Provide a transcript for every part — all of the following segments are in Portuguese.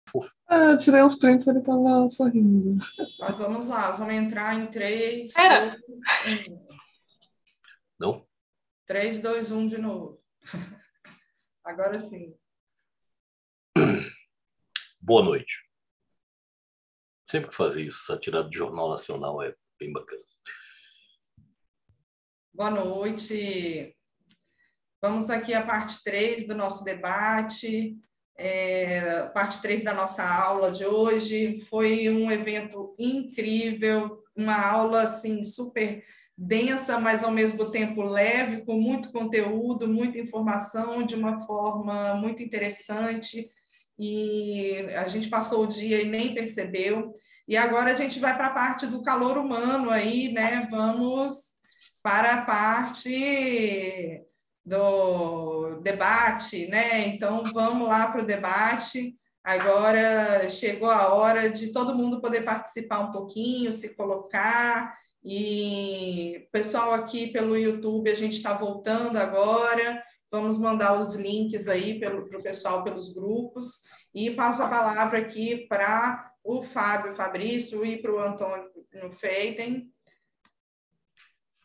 fofo. Ah, tirei uns prints, ele tava sorrindo. Mas vamos lá, vamos entrar em 3, Pera. 2, 1. Não? 3, 2, 1 de novo. Agora sim. Boa noite. Sempre que fazer isso, essa tirada de Jornal Nacional é bem bacana. Boa noite. Vamos aqui à parte 3 do nosso debate, parte 3 da nossa aula de hoje. Foi um evento incrível, uma aula assim, super densa, mas ao mesmo tempo leve, com muito conteúdo, muita informação, de uma forma muito interessante. E a gente passou o dia e nem percebeu. E agora a gente vai para a parte do calor humano aí, né? Vamos para a parte do debate, né? Então, vamos lá para o debate. Agora chegou a hora de todo mundo poder participar um pouquinho, se colocar. E pessoal aqui pelo YouTube, a gente está voltando agora. Vamos mandar os links aí para o pessoal pelos grupos. E passo a palavra aqui para o Fábio Fabrício e para o Antônio Feiden.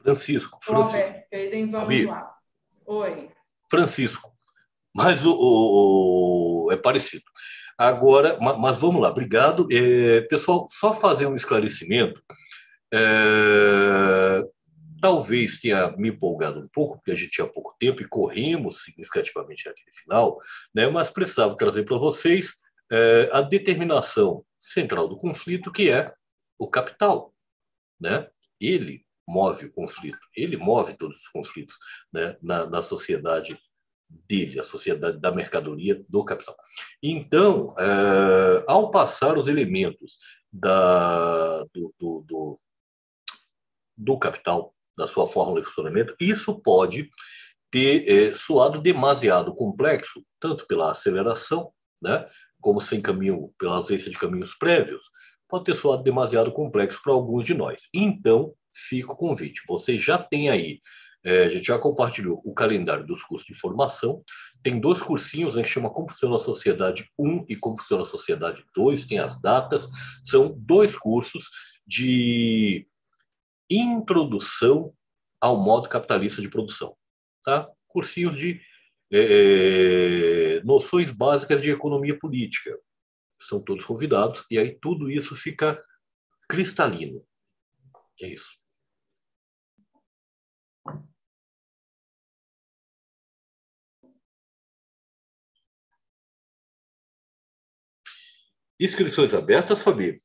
Francisco. Alberto Feiden, vamos Amigo. lá. Oi. Francisco. Mas é parecido. Agora, mas vamos lá, obrigado. Pessoal, só fazer um esclarecimento. Talvez tenha me empolgado um pouco, porque a gente tinha pouco tempo e corremos significativamente naquele final, né? Mas precisava trazer para vocês a determinação central do conflito, que é o capital, né? Ele move o conflito, ele move todos os conflitos, né? na sociedade dele, a sociedade da mercadoria do capital. Então, ao passar os elementos do capital, da sua fórmula de funcionamento, isso pode ter soado demasiado complexo, tanto pela aceleração, né, como sem caminho, pela ausência de caminhos prévios, pode ter soado demasiado complexo para alguns de nós. Então, fica o convite. Vocês já têm aí, a gente já compartilhou o calendário dos cursos de formação, tem 2 cursinhos, que chama Como Funciona a Sociedade 1 e Como Funciona a Sociedade 2, tem as datas, são 2 cursos de introdução ao modo capitalista de produção. Tá? Cursinhos de noções básicas de economia política. São todos convidados, e aí tudo isso fica cristalino. É isso. Inscrições abertas, Fabi?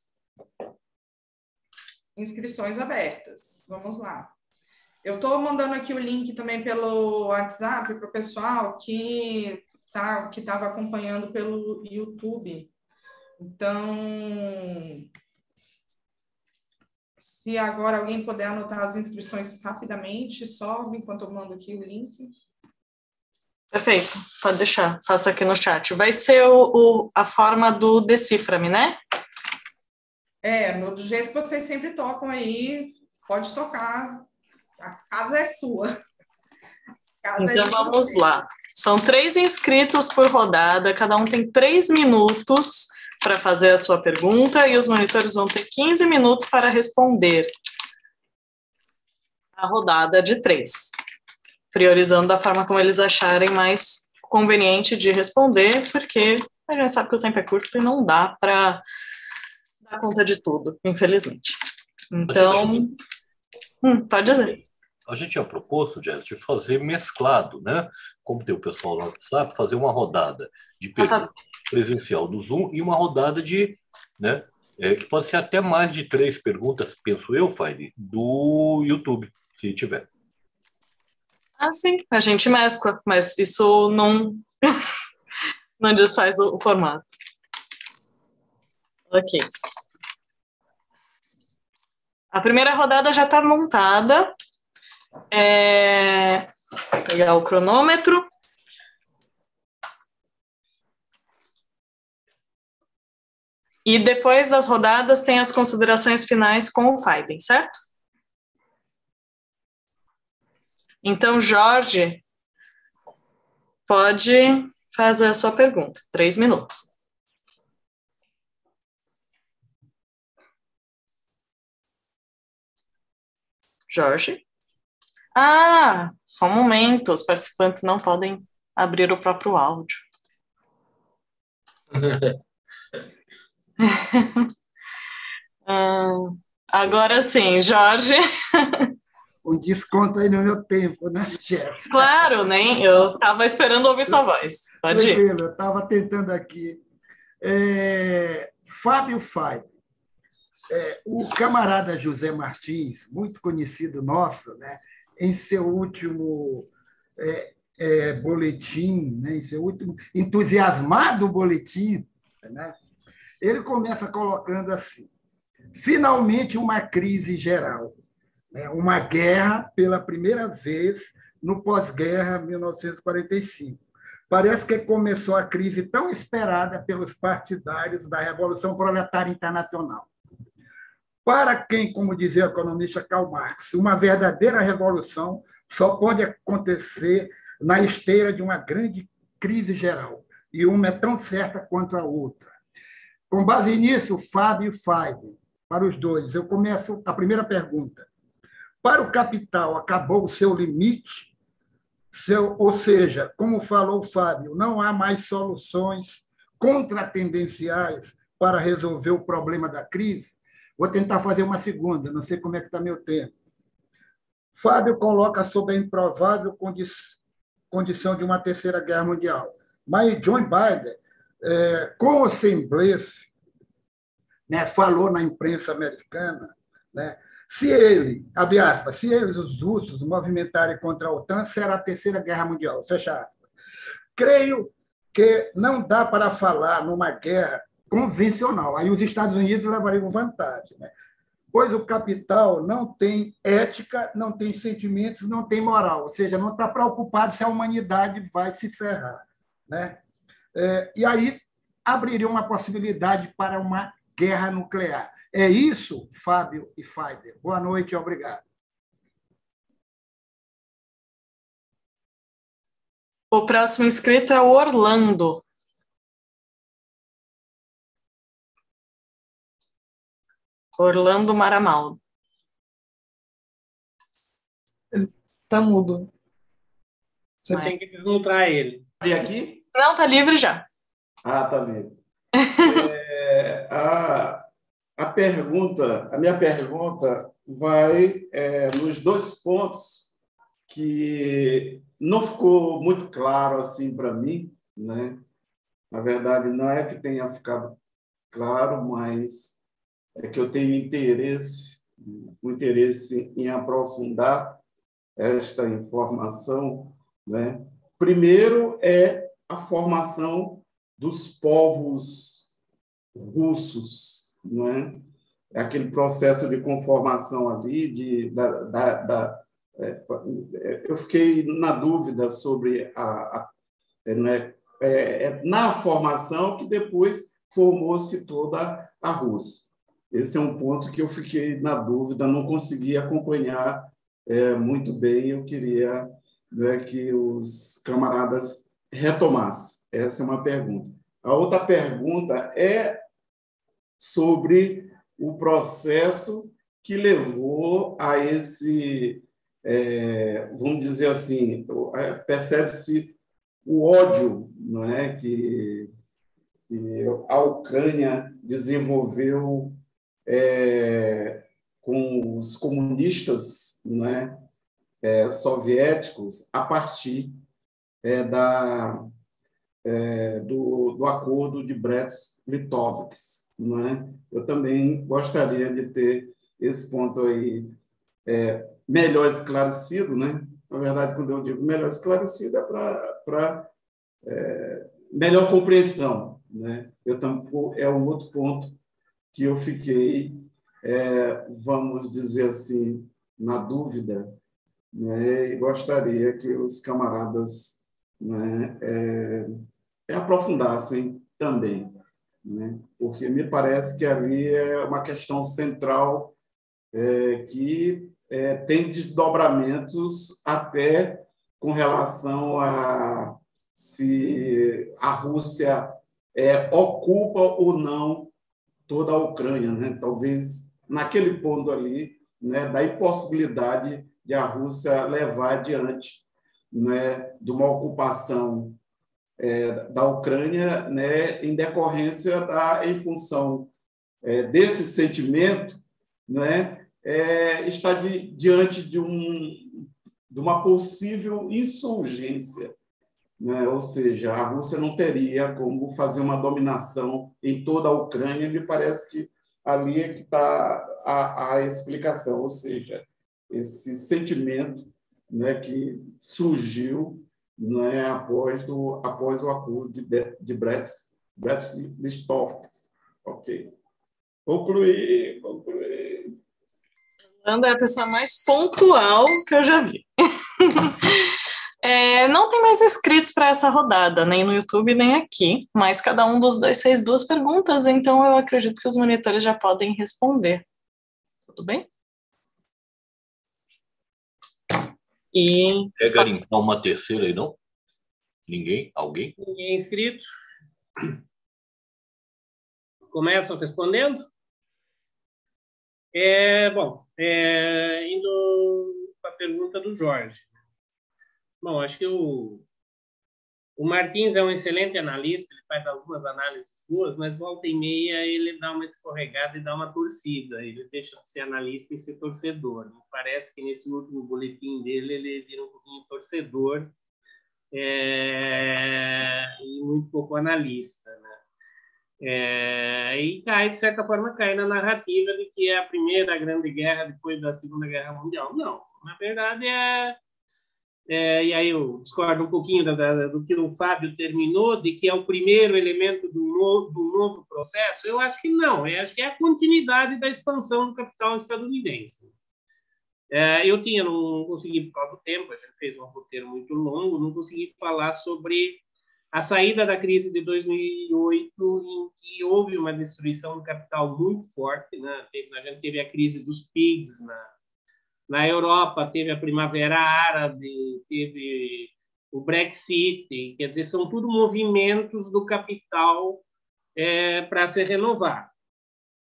Inscrições abertas. Vamos lá. Eu estou mandando aqui o link também pelo WhatsApp para o pessoal que estava acompanhando pelo YouTube. Então, se agora alguém puder anotar as inscrições rapidamente, só enquanto eu mando aqui o link. Perfeito, pode deixar, faço aqui no chat. Vai ser a forma do Decifra-me, né? Do jeito que vocês sempre tocam aí, pode tocar, a casa é sua. Então vamos lá. São 3 inscritos por rodada, cada um tem 3 minutos para fazer a sua pergunta e os monitores vão ter 15 minutos para responder a rodada de 3, priorizando da forma como eles acharem mais conveniente de responder, porque a gente sabe que o tempo é curto e não dá para dar conta de tudo, infelizmente. Então, pode dizer. A gente tinha proposto, Jess, de fazer mesclado, né? Como tem o pessoal no WhatsApp, fazer uma rodada de pergunta presencial do Zoom e uma rodada de, né? Que pode ser até mais de 3 perguntas, penso eu, Faide, do YouTube, se tiver. Sim, a gente mescla, mas isso não não desfaz o formato. Ok. A primeira rodada já está montada. Vou pegar o cronômetro. E depois das rodadas tem as considerações finais com o Faiden, certo? Então, Jorge, pode fazer a sua pergunta. 3 minutos. Jorge? Só um momento, os participantes não podem abrir o próprio áudio. Agora sim, Jorge. Um desconto aí no meu tempo, né, chefe? Claro, nem eu estava esperando ouvir sua voz. Pode ir. Tranquilo, eu estava tentando aqui. Fábio Fábio. O camarada José Martins, muito conhecido nosso, né, em seu último boletim, né, em seu último entusiasmado boletim, né, ele começa colocando assim: finalmente uma crise geral, né, uma guerra pela primeira vez no pós-guerra 1945. Parece que começou a crise tão esperada pelos partidários da Revolução Proletária Internacional. Para quem, como dizia o economista Karl Marx, uma verdadeira revolução só pode acontecer na esteira de uma grande crise geral, e uma é tão certa quanto a outra. Com base nisso, Fábio e Fábio, para os dois, eu começo a primeira pergunta. Para o capital, acabou o seu limite? Ou seja, como falou o Fábio, não há mais soluções contratendenciais para resolver o problema da crise? Vou tentar fazer uma segunda, não sei como é que está meu tempo. Fábio coloca sob a improvável condição de uma terceira guerra mundial. Mas John Biden, com ou sem blefe, né, falou na imprensa americana, né, se ele, abre aspas, se eles, os russos, movimentarem contra a OTAN, será a terceira guerra mundial, fecha aspas. Creio que não dá para falar numa guerra convencional. Aí os Estados Unidos levariam vantagem, né? Pois o capital não tem ética, não tem sentimentos, não tem moral, ou seja, não está preocupado se a humanidade vai se ferrar, né? E aí abriria uma possibilidade para uma guerra nuclear. É isso, Fábio e Faider. Boa noite e obrigado. O próximo inscrito é o Orlando. Orlando Maramaldo. Ele tá mudo. Você tinha que desmutar ele. E aqui? Não, tá livre já. Tá livre. A minha pergunta vai nos dois pontos que não ficou muito claro assim para mim, né? Na verdade, não é que tenha ficado claro, mas é que eu tenho interesse em aprofundar esta informação, né? Primeiro é a formação dos povos russos, não é? Aquele processo de conformação ali, eu fiquei na dúvida sobre na formação que depois formou-se toda a Rússia. Esse é um ponto que eu fiquei na dúvida, não consegui acompanhar muito bem. Eu queria, né, que os camaradas retomassem. Essa é uma pergunta. A outra pergunta é sobre o processo que levou a esse, vamos dizer assim, percebe-se o ódio, não é, que a Ucrânia desenvolveu com os comunistas, não é, soviéticos a partir do acordo de Brest-Litovsk, não é? Eu também gostaria de ter esse ponto aí melhor esclarecido, né? Na verdade, quando eu digo melhor esclarecido, é para melhor compreensão, né? É um outro ponto que eu fiquei, vamos dizer assim, na dúvida, né? E gostaria que os camaradas, né, aprofundassem também, né? Porque me parece que ali é uma questão central que tem desdobramentos até com relação a se a Rússia ocupa ou não toda a Ucrânia, né? Talvez naquele ponto ali né, da impossibilidade de a Rússia levar adiante, né, de uma ocupação da Ucrânia, né, em decorrência em função desse sentimento, né, está diante de uma possível insurgência, né? Ou seja, a Rússia não teria como fazer uma dominação em toda a Ucrânia. Me parece que ali é que está a explicação, ou seja, esse sentimento, né, que surgiu, né, após o acordo de Brest-Litovsk. Ok. Concluí. Fernanda é a pessoa mais pontual que eu já vi. Não tem mais inscritos para essa rodada, nem no YouTube, nem aqui, mas cada um dos dois fez 2 perguntas, então eu acredito que os monitores já podem responder. Tudo bem? Quer garimpar uma terceira aí, não? Ninguém? Alguém? Ninguém inscrito. Começam respondendo? Indo para a pergunta do Jorge. Bom, acho que o Martins é um excelente analista, ele faz algumas análises boas, mas volta e meia ele dá uma escorregada e dá uma torcida, ele deixa de ser analista e ser torcedor. Me parece que nesse último boletim dele ele vira um pouquinho torcedor e muito pouco analista, né? E cai, de certa forma, cai na narrativa de que é a primeira grande guerra depois da Segunda Guerra Mundial. Não, na verdade e aí eu discordo um pouquinho do que o Fábio terminou, de que é o primeiro elemento do novo processo. Eu acho que não, eu acho que é a continuidade da expansão do capital estadunidense. Não consegui, por causa do tempo, a gente fez um roteiro muito longo, não consegui falar sobre a saída da crise de 2008, em que houve uma destruição do capital muito forte, né? A gente teve a crise dos PIGs na Europa, teve a Primavera Árabe, teve o Brexit, quer dizer, são tudo movimentos do capital para se renovar.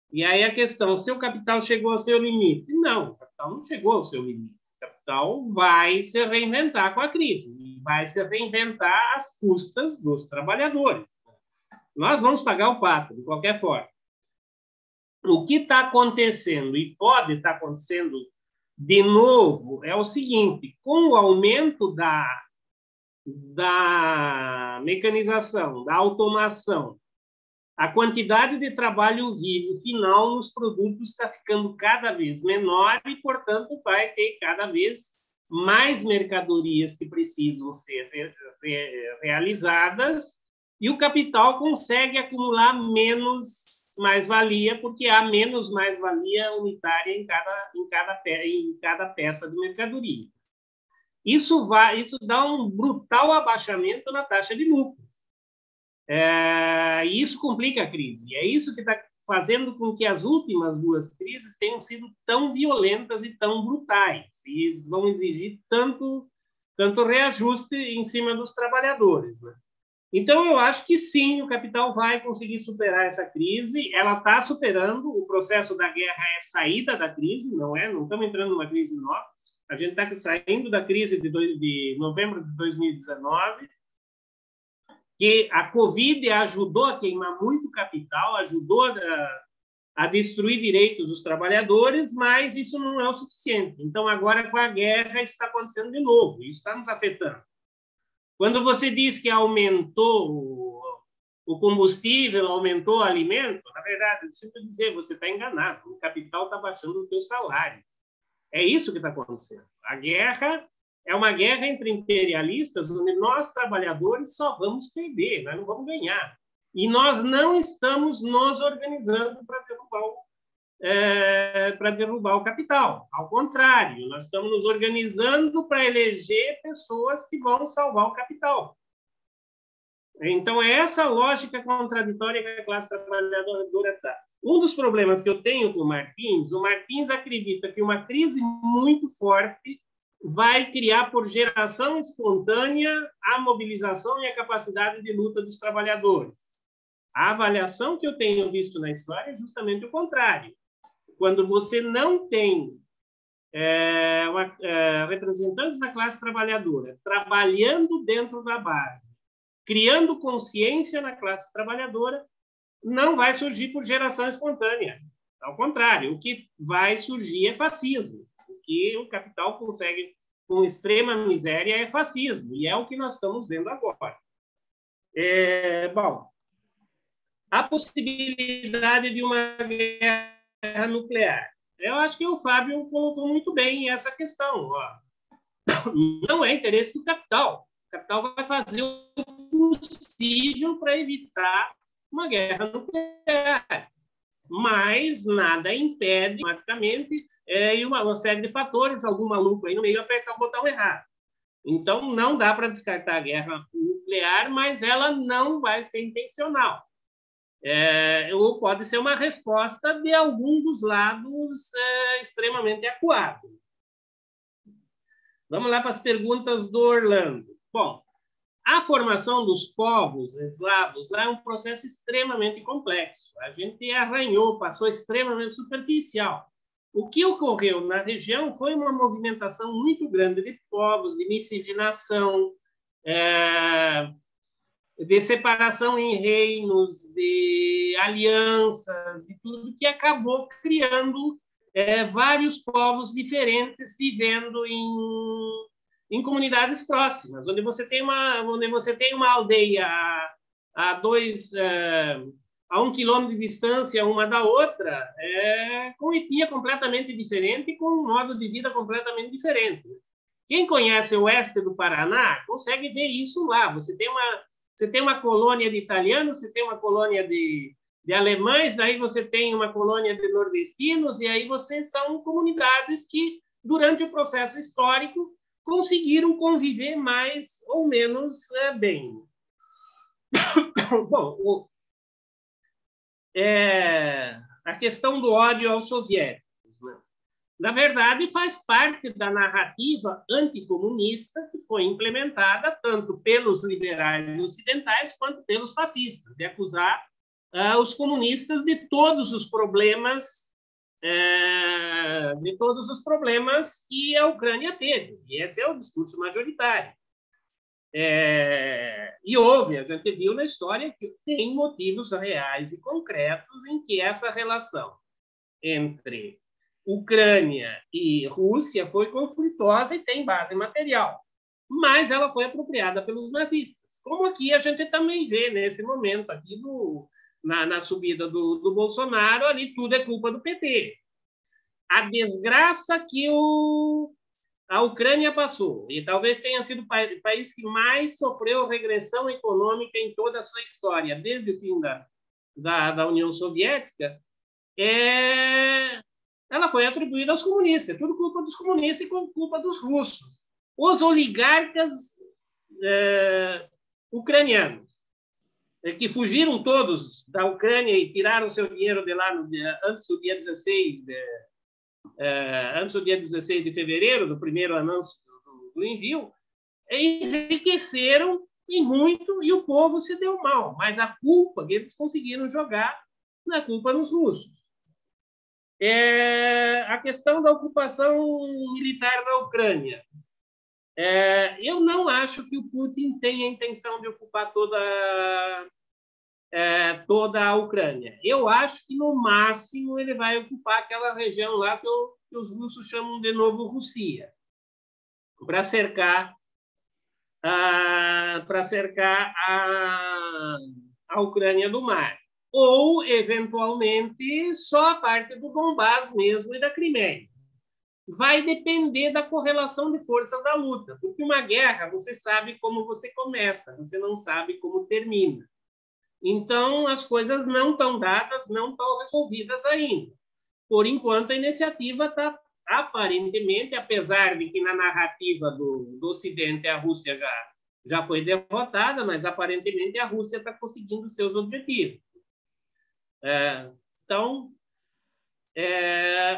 E aí a questão, se o capital chegou ao seu limite? Não, o capital não chegou ao seu limite. O capital vai se reinventar com a crise, e vai se reinventar às custas dos trabalhadores. Nós vamos pagar o pato, de qualquer forma. O que está acontecendo, e pode estar acontecendo de novo, é o seguinte: com o aumento da mecanização, da automação, a quantidade de trabalho vivo final nos produtos está ficando cada vez menor e, portanto, vai ter cada vez mais mercadorias que precisam ser realizadas, e o capital consegue acumular menos mais-valia, porque há menos mais-valia unitária em cada peça de mercadoria. Isso dá um brutal abaixamento na taxa de lucro. E isso complica a crise. É isso que está fazendo com que as últimas 2 crises tenham sido tão violentas e tão brutais. E vão exigir tanto reajuste em cima dos trabalhadores, né? Então, eu acho que sim, o capital vai conseguir superar essa crise. Ela está superando. O processo da guerra é saída da crise, não estamos entrando numa crise nova. A gente está saindo da crise de novembro de 2019, que a Covid ajudou a queimar muito capital, ajudou a destruir direitos dos trabalhadores, mas isso não é o suficiente. Então, agora, com a guerra, isso está acontecendo de novo, isso está nos afetando. Quando você diz que aumentou o combustível, aumentou o alimento, na verdade, eu sinto dizer, você está enganado. O capital está baixando o teu salário. É isso que está acontecendo. A guerra é uma guerra entre imperialistas, onde nós, trabalhadores, só vamos perder, nós não vamos ganhar. E nós não estamos nos organizando para derrubar o capital. Ao contrário, nós estamos nos organizando para eleger pessoas que vão salvar o capital. Então, é essa lógica contraditória que a classe trabalhadora está. Um dos problemas que eu tenho com o Martins acredita que uma crise muito forte vai criar, por geração espontânea, a mobilização e a capacidade de luta dos trabalhadores. A avaliação que eu tenho visto na história é justamente o contrário. Quando você não tem representantes da classe trabalhadora trabalhando dentro da base, criando consciência na classe trabalhadora, não vai surgir por geração espontânea. Ao contrário, o que vai surgir é fascismo. O que o capital consegue com extrema miséria é fascismo, e é o que nós estamos vendo agora. Bom, a possibilidade de uma guerra nuclear. Eu acho que o Fábio colocou muito bem essa questão. Ó. Não é interesse do capital. O capital vai fazer o possível para evitar uma guerra nuclear. Mas nada impede, automaticamente, e uma série de fatores, algum maluco aí no meio apertar o botão errado. Então, não dá para descartar a guerra nuclear, mas ela não vai ser intencional. Ou pode ser uma resposta de algum dos lados extremamente acuado. Vamos lá para as perguntas do Orlando. Bom, a formação dos povos eslavos lá é um processo extremamente complexo. A gente arranhou, passou extremamente superficial. O que ocorreu na região foi uma movimentação muito grande de povos, de miscigenação, de separação em reinos, de alianças e tudo, que acabou criando vários povos diferentes vivendo em comunidades próximas, onde você tem uma aldeia a 1 quilômetro de distância uma da outra, com etnia completamente diferente e com um modo de vida completamente diferente. Quem conhece o oeste do Paraná consegue ver isso lá. Você tem uma colônia de italianos, você tem uma colônia de alemães, daí você tem uma colônia de nordestinos, e aí são comunidades que, durante o processo histórico, conseguiram conviver mais ou menos bem. Bom, a questão do ódio aos soviéticos, né? Na verdade, faz parte da narrativa anticomunista que foi implementada tanto pelos liberais ocidentais quanto pelos fascistas, de acusar os comunistas de todos os problemas que a Ucrânia teve. E esse é o discurso majoritário. E a gente viu na história que tem motivos reais e concretos em que essa relação entre Ucrânia e Rússia foi conflituosa e tem base material, mas ela foi apropriada pelos nazistas, como aqui a gente também vê nesse momento aqui na subida do Bolsonaro, ali tudo é culpa do PT. A desgraça que a Ucrânia passou, e talvez tenha sido o país que mais sofreu regressão econômica em toda a sua história, desde o fim da União Soviética, ela foi atribuída aos comunistas. É tudo culpa dos comunistas e culpa dos russos. Os oligarcas ucranianos, que fugiram todos da Ucrânia e tiraram seu dinheiro de lá antes do dia 16 de fevereiro, do primeiro anúncio do envio, enriqueceram e muito, e o povo se deu mal. Mas a culpa que eles conseguiram jogar na culpa nos russos. A questão da ocupação militar da Ucrânia. Eu não acho que o Putin tenha a intenção de ocupar toda a Ucrânia. Eu acho que, no máximo, ele vai ocupar aquela região lá que os russos chamam de Novo Rússia, para cercar a Ucrânia do mar. Ou, eventualmente, só a parte do Donbás mesmo e da Crimeia. Vai depender da correlação de forças da luta, porque uma guerra, você sabe como você começa, você não sabe como termina. Então, as coisas não estão dadas, não estão resolvidas ainda. Por enquanto, a iniciativa está, aparentemente, apesar de que na narrativa do Ocidente a Rússia já foi derrotada, mas aparentemente a Rússia está conseguindo seus objetivos. Então,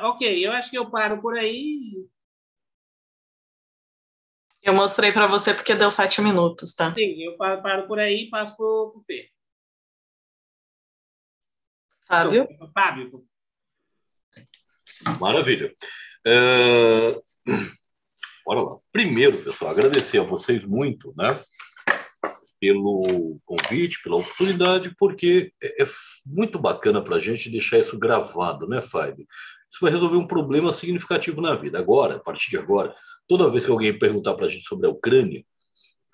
ok, eu acho que eu paro por aí. Eu mostrei para você porque deu 7 minutos, tá? Sim, eu paro por aí e passo para o Fê. Fábio? Fábio. Maravilha. É, Bora lá. Primeiro, pessoal, agradecer a vocês muito, né, pelo convite, pela oportunidade, porque é muito bacana para a gente deixar isso gravado, né, Fábio? Isso vai resolver um problema significativo na vida. Agora, a partir de agora, toda vez que alguém perguntar para a gente sobre a Ucrânia,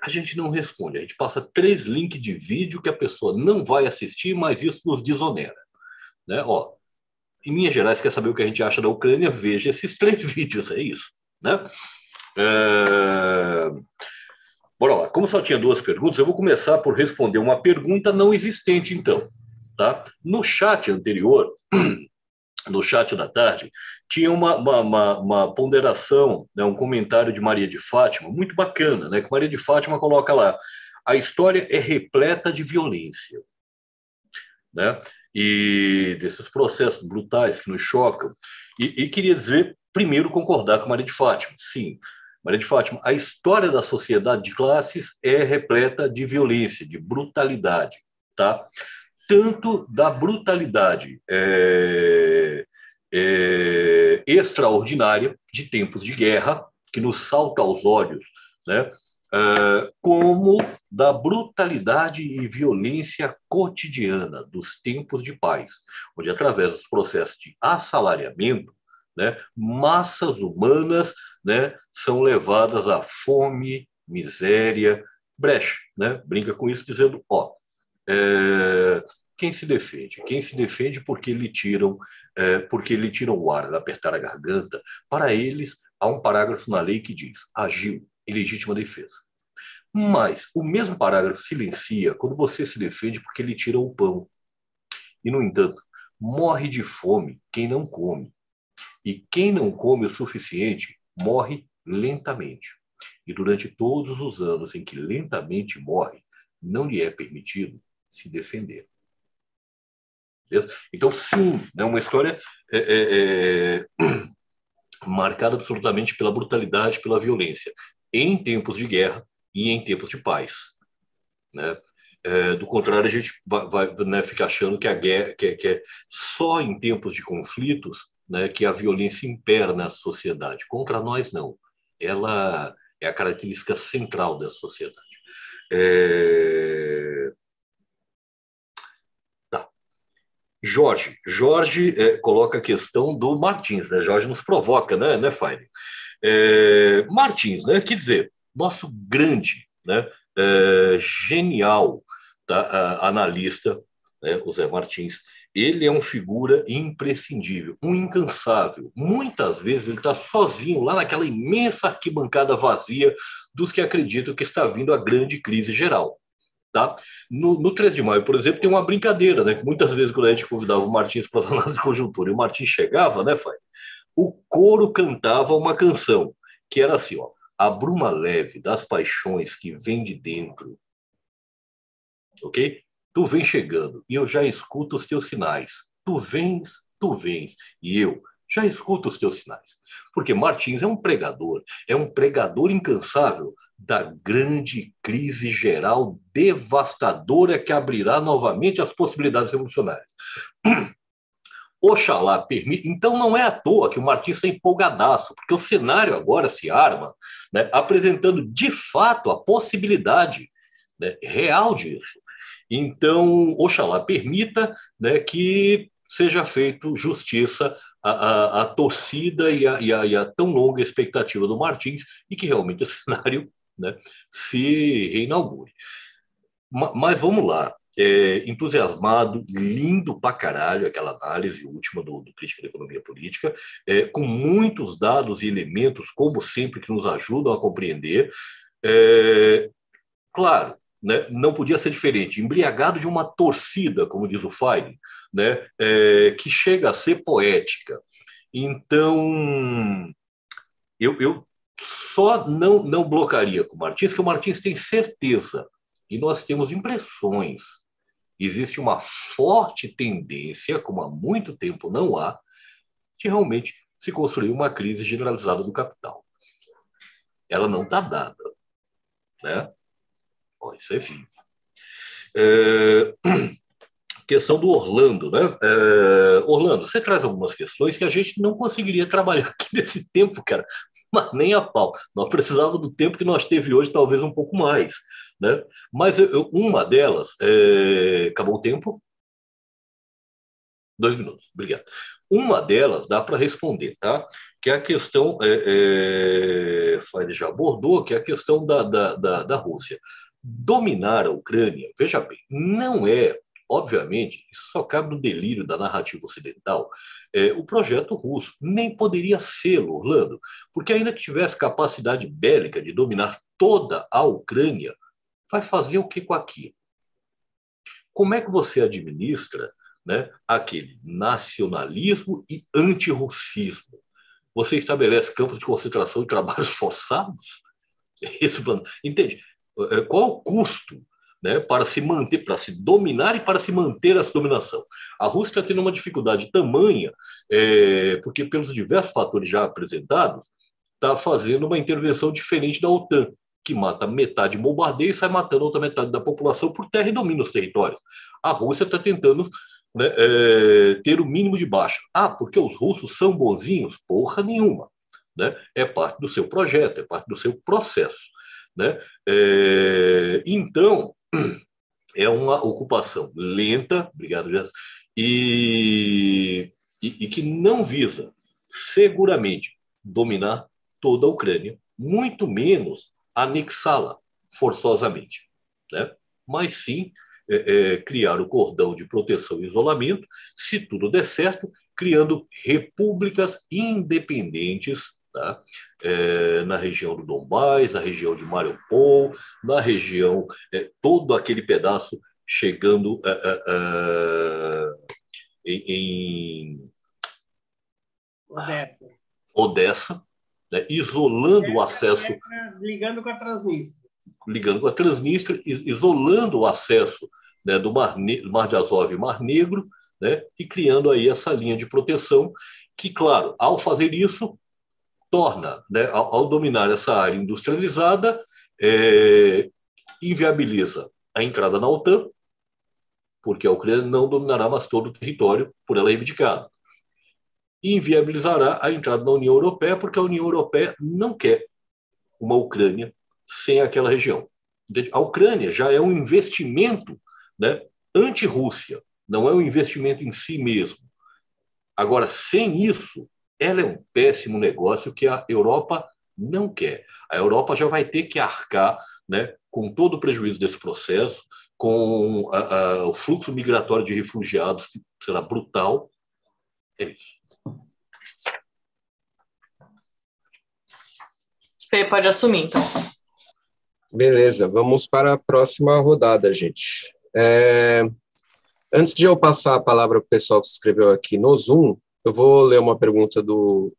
a gente não responde. A gente passa 3 links de vídeo que a pessoa não vai assistir, mas isso nos desonera, né? Ó, em Minas Gerais, quer saber o que a gente acha da Ucrânia? Veja esses 3 vídeos, é isso, né? Bora lá. Como só tinha 2 perguntas, eu vou começar por responder uma pergunta não existente, então. Tá? No chat anterior, no chat da tarde, tinha uma ponderação, né, um comentário de Maria de Fátima, muito bacana, né, que Maria de Fátima coloca lá, a história é repleta de violência, né, e desses processos brutais que nos chocam. E queria dizer, primeiro, concordar com Maria de Fátima. Sim, Maria de Fátima, a história da sociedade de classes é repleta de violência, de brutalidade, tá? Tanto da brutalidade extraordinária de tempos de guerra, que nos salta aos olhos, né? Como da brutalidade e violência cotidiana dos tempos de paz, onde, através dos processos de assalariamento, né, massas humanas, né, são levadas à fome, miséria, brecha, né? Brinca com isso dizendo, ó, quem se defende? Quem se defende porque lhe tiram o ar, apertar a garganta. Para eles, há um parágrafo na lei que diz, agiu em legítima defesa. Mas o mesmo parágrafo silencia quando você se defende porque lhe tira o pão. E, no entanto, morre de fome quem não come. E quem não come o suficiente morre lentamente. E durante todos os anos em que lentamente morre, não lhe é permitido se defender. Então, sim, é uma história marcada absolutamente pela brutalidade, pela violência, em tempos de guerra e em tempos de paz, né? Do contrário, a gente vai né, ficar achando que a guerra, que é só em tempos de conflitos, né, que a violência impera na sociedade. Contra nós, não. Ela é a característica central da sociedade. Jorge coloca a questão do Martins, né? Jorge nos provoca, né Fábio? Martins, né? Quer dizer, nosso grande, né? Genial, tá? Analista, né? O Zé Martins, ele é uma figura imprescindível, um incansável. Muitas vezes ele está sozinho lá naquela imensa arquibancada vazia dos que acreditam que está vindo a grande crise geral. Tá? No 13 de maio, por exemplo, tem uma brincadeira, né? Que muitas vezes, quando a gente convidava o Martins para as análises de conjuntura e o Martins chegava, né, Fábio? O coro cantava uma canção que era assim: ó, a bruma leve das paixões que vem de dentro, ok? Tu vem chegando e eu já escuto os teus sinais. Tu vens e eu já escuto os teus sinais. Porque Martins é um pregador incansável da grande crise geral devastadora que abrirá novamente as possibilidades revolucionárias. Oxalá permita. Então não é à toa que o Martins está empolgadaço, porque o cenário agora se arma, né, apresentando de fato a possibilidade, né, real disso. Então, oxalá permita, né, que seja feito justiça à torcida e a tão longa expectativa do Martins e que realmente o cenário, né, se reinaugure. Mas vamos lá. Entusiasmado, lindo pra caralho aquela análise última do Crítica da Economia Política, com muitos dados e elementos, como sempre, que nos ajudam a compreender. Claro, né, não podia ser diferente, embriagado de uma torcida, como diz o Fine, né, que chega a ser poética. Então, eu só não bloquearia com o Martins, que o Martins tem certeza, e nós temos impressões. Existe uma forte tendência, como há muito tempo não há, de realmente se construir uma crise generalizada do capital. Ela não está dada, né? Isso é vivo. questão do Orlando, né? Orlando, você traz algumas questões que a gente não conseguiria trabalhar aqui nesse tempo, cara, mas nem a pau. Nós precisávamos do tempo que nós teve hoje, talvez um pouco mais, né? Mas uma delas, acabou o tempo? 2 minutos, obrigado. Uma delas dá para responder, tá? Que é a questão, Fábio já abordou, que é a questão da Rússia. Dominar a Ucrânia, veja bem, não é, obviamente, isso só cabe no delírio da narrativa ocidental, o projeto russo. Nem poderia ser, Orlando, porque ainda que tivesse capacidade bélica de dominar toda a Ucrânia, vai fazer o que com aquilo? Como é que você administra, né, aquele nacionalismo e antirrussismo? Você estabelece campos de concentração e trabalhos forçados? Esse plano. Entende? Qual o custo, né, para se manter, para se dominar e para se manter essa dominação? A Rússia está tendo uma dificuldade tamanha, porque, pelos diversos fatores já apresentados, está fazendo uma intervenção diferente da OTAN, que mata metade de bombardeio e sai matando a outra metade da população por terra e domina os territórios. A Rússia está tentando, né, ter o mínimo de baixa. Porque os russos são bonzinhos? Porra nenhuma. Né? É parte do seu projeto, é parte do seu processo. Né? Então, é uma ocupação lenta, obrigado, Jess, e que não visa seguramente dominar toda a Ucrânia, muito menos anexá-la forçosamente, né? Mas sim criar o cordão de proteção e isolamento, se tudo der certo, criando repúblicas independentes, tá? Na região do Donbás, na região de Mariupol, na região, todo aquele pedaço chegando em Odessa, né? Isolando o acesso. Ligando com a Transnistria. Ligando com a Transnistria, isolando o acesso, né, do Mar de Azov e Mar Negro, né, e criando aí essa linha de proteção que, claro, ao fazer isso, torna, né, ao dominar essa área industrializada, inviabiliza a entrada na OTAN, porque a Ucrânia não dominará mais todo o território por ela reivindicado. Inviabilizará a entrada na União Europeia, porque a União Europeia não quer uma Ucrânia sem aquela região. A Ucrânia já é um investimento, né, anti-Rússia, não é um investimento em si mesmo. Agora, sem isso, ela é um péssimo negócio que a Europa não quer. A Europa já vai ter que arcar, né, com todo o prejuízo desse processo, com o fluxo migratório de refugiados, que será brutal. É isso. Fê, pode assumir, então. Beleza, vamos para a próxima rodada, gente. Antes de eu passar a palavra para o pessoal que se inscreveu aqui no Zoom, eu vou ler uma pergunta do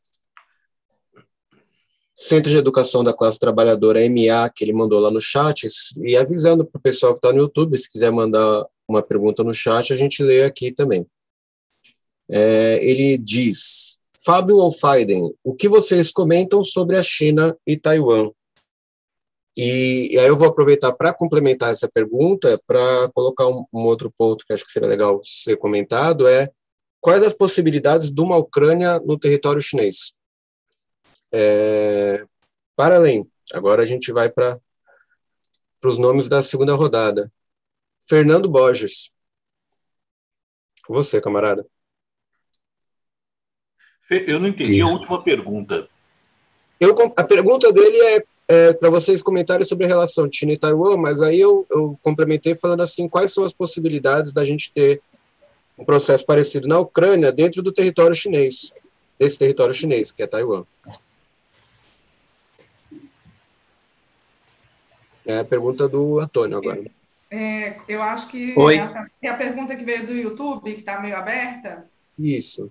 Centro de Educação da Classe Trabalhadora, MA, que ele mandou lá no chat, e avisando para o pessoal que está no YouTube, se quiser mandar uma pergunta no chat, a gente lê aqui também. Ele diz: Fábio ou Faiden, o que vocês comentam sobre a China e Taiwan? E aí eu vou aproveitar para complementar essa pergunta, para colocar um outro ponto que acho que seria legal ser comentado, quais as possibilidades de uma Ucrânia no território chinês? Para além, agora a gente vai para os nomes da segunda rodada. Fernando Borges. Com você, camarada. Eu não entendi a última pergunta. A pergunta dele é para vocês comentarem sobre a relação de China e Taiwan, mas aí eu complementei falando assim, quais são as possibilidades da gente ter um processo parecido na Ucrânia dentro do território chinês, desse território chinês, que é Taiwan. É a pergunta do Antônio agora. Eu acho que é a pergunta que veio do YouTube, que está meio aberta. Isso.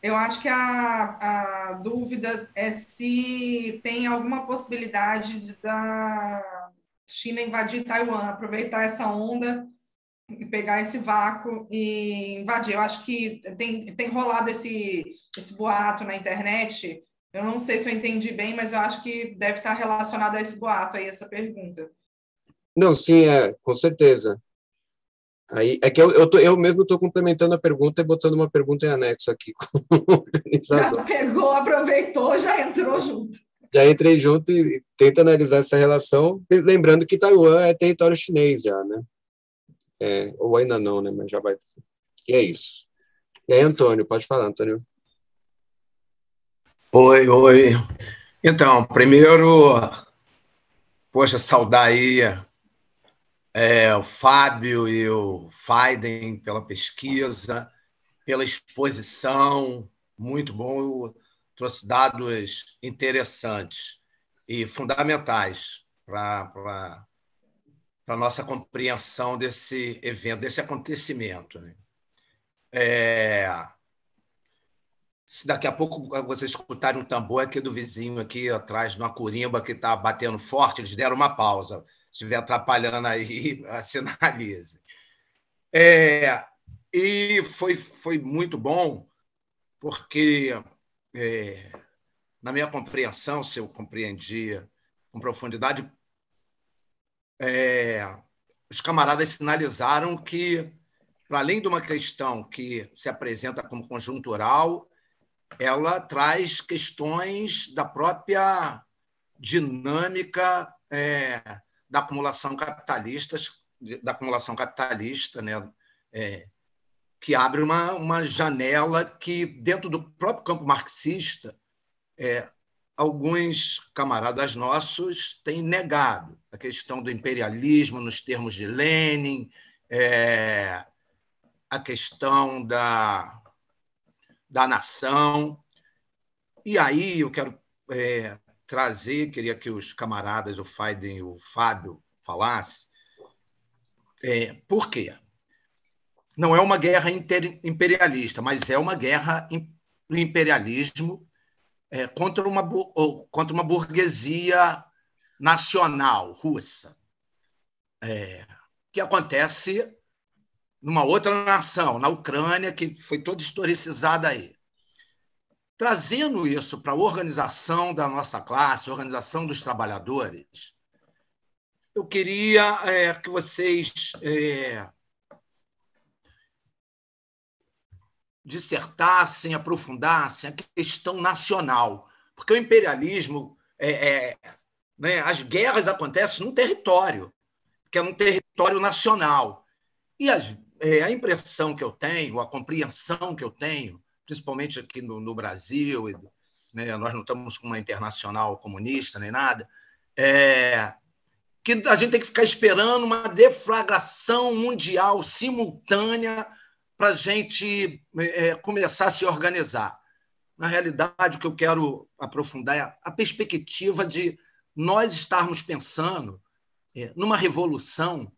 Eu acho que a dúvida é se tem alguma possibilidade da China invadir Taiwan, aproveitar essa onda e pegar esse vácuo e invadir. Eu acho que tem rolado esse boato na internet. Eu não sei se eu entendi bem, mas eu acho que deve estar relacionado a esse boato aí, essa pergunta. Não, sim, com certeza. Aí, é que eu mesmo estou complementando a pergunta e botando uma pergunta em anexo aqui com o Já organizador. pegou, aproveitou, já entrou junto. Já entrei junto e tento analisar essa relação, lembrando que Taiwan é território chinês já, né? Ou ainda não, né? Mas já vai. E é isso. E aí, Antônio, pode falar, Antônio. Oi. Então, primeiro, poxa, saudar aí o Fábio e o Faiden pela pesquisa, pela exposição, muito bom, trouxe dados interessantes e fundamentais para a nossa compreensão desse evento, desse acontecimento. Né? Se daqui a pouco vocês escutarem um tambor aqui do vizinho, aqui atrás, numa corimba que está batendo forte, eles deram uma pausa. Se estiver atrapalhando aí, sinalize. E foi muito bom, porque, na minha compreensão, se eu compreendia com profundidade, os camaradas sinalizaram que, para além de uma questão que se apresenta como conjuntural, ela traz questões da própria dinâmica da acumulação capitalista, né? Que abre uma janela que, dentro do próprio campo marxista, alguns camaradas nossos têm negado a questão do imperialismo nos termos de Lenin, a questão da nação. E aí eu quero queria que os camaradas, o Faiden e o Fábio, falassem por quê? Não é uma guerra imperialista, mas é uma guerra do imperialismo contra uma burguesia nacional russa, que acontece numa outra nação, na Ucrânia, que foi toda historicizada aí. Trazendo isso para a organização da nossa classe, a organização dos trabalhadores, eu queria que vocês dissertassem, aprofundassem a questão nacional, porque o imperialismo, né, as guerras acontecem num território, que é num território nacional. E a impressão que eu tenho, a compreensão que eu tenho, principalmente aqui no Brasil, né, nós não estamos com uma internacional comunista nem nada, que a gente tem que ficar esperando uma deflagração mundial simultânea para a gente começar a se organizar. Na realidade, o que eu quero aprofundar é a perspectiva de nós estarmos pensando numa revolução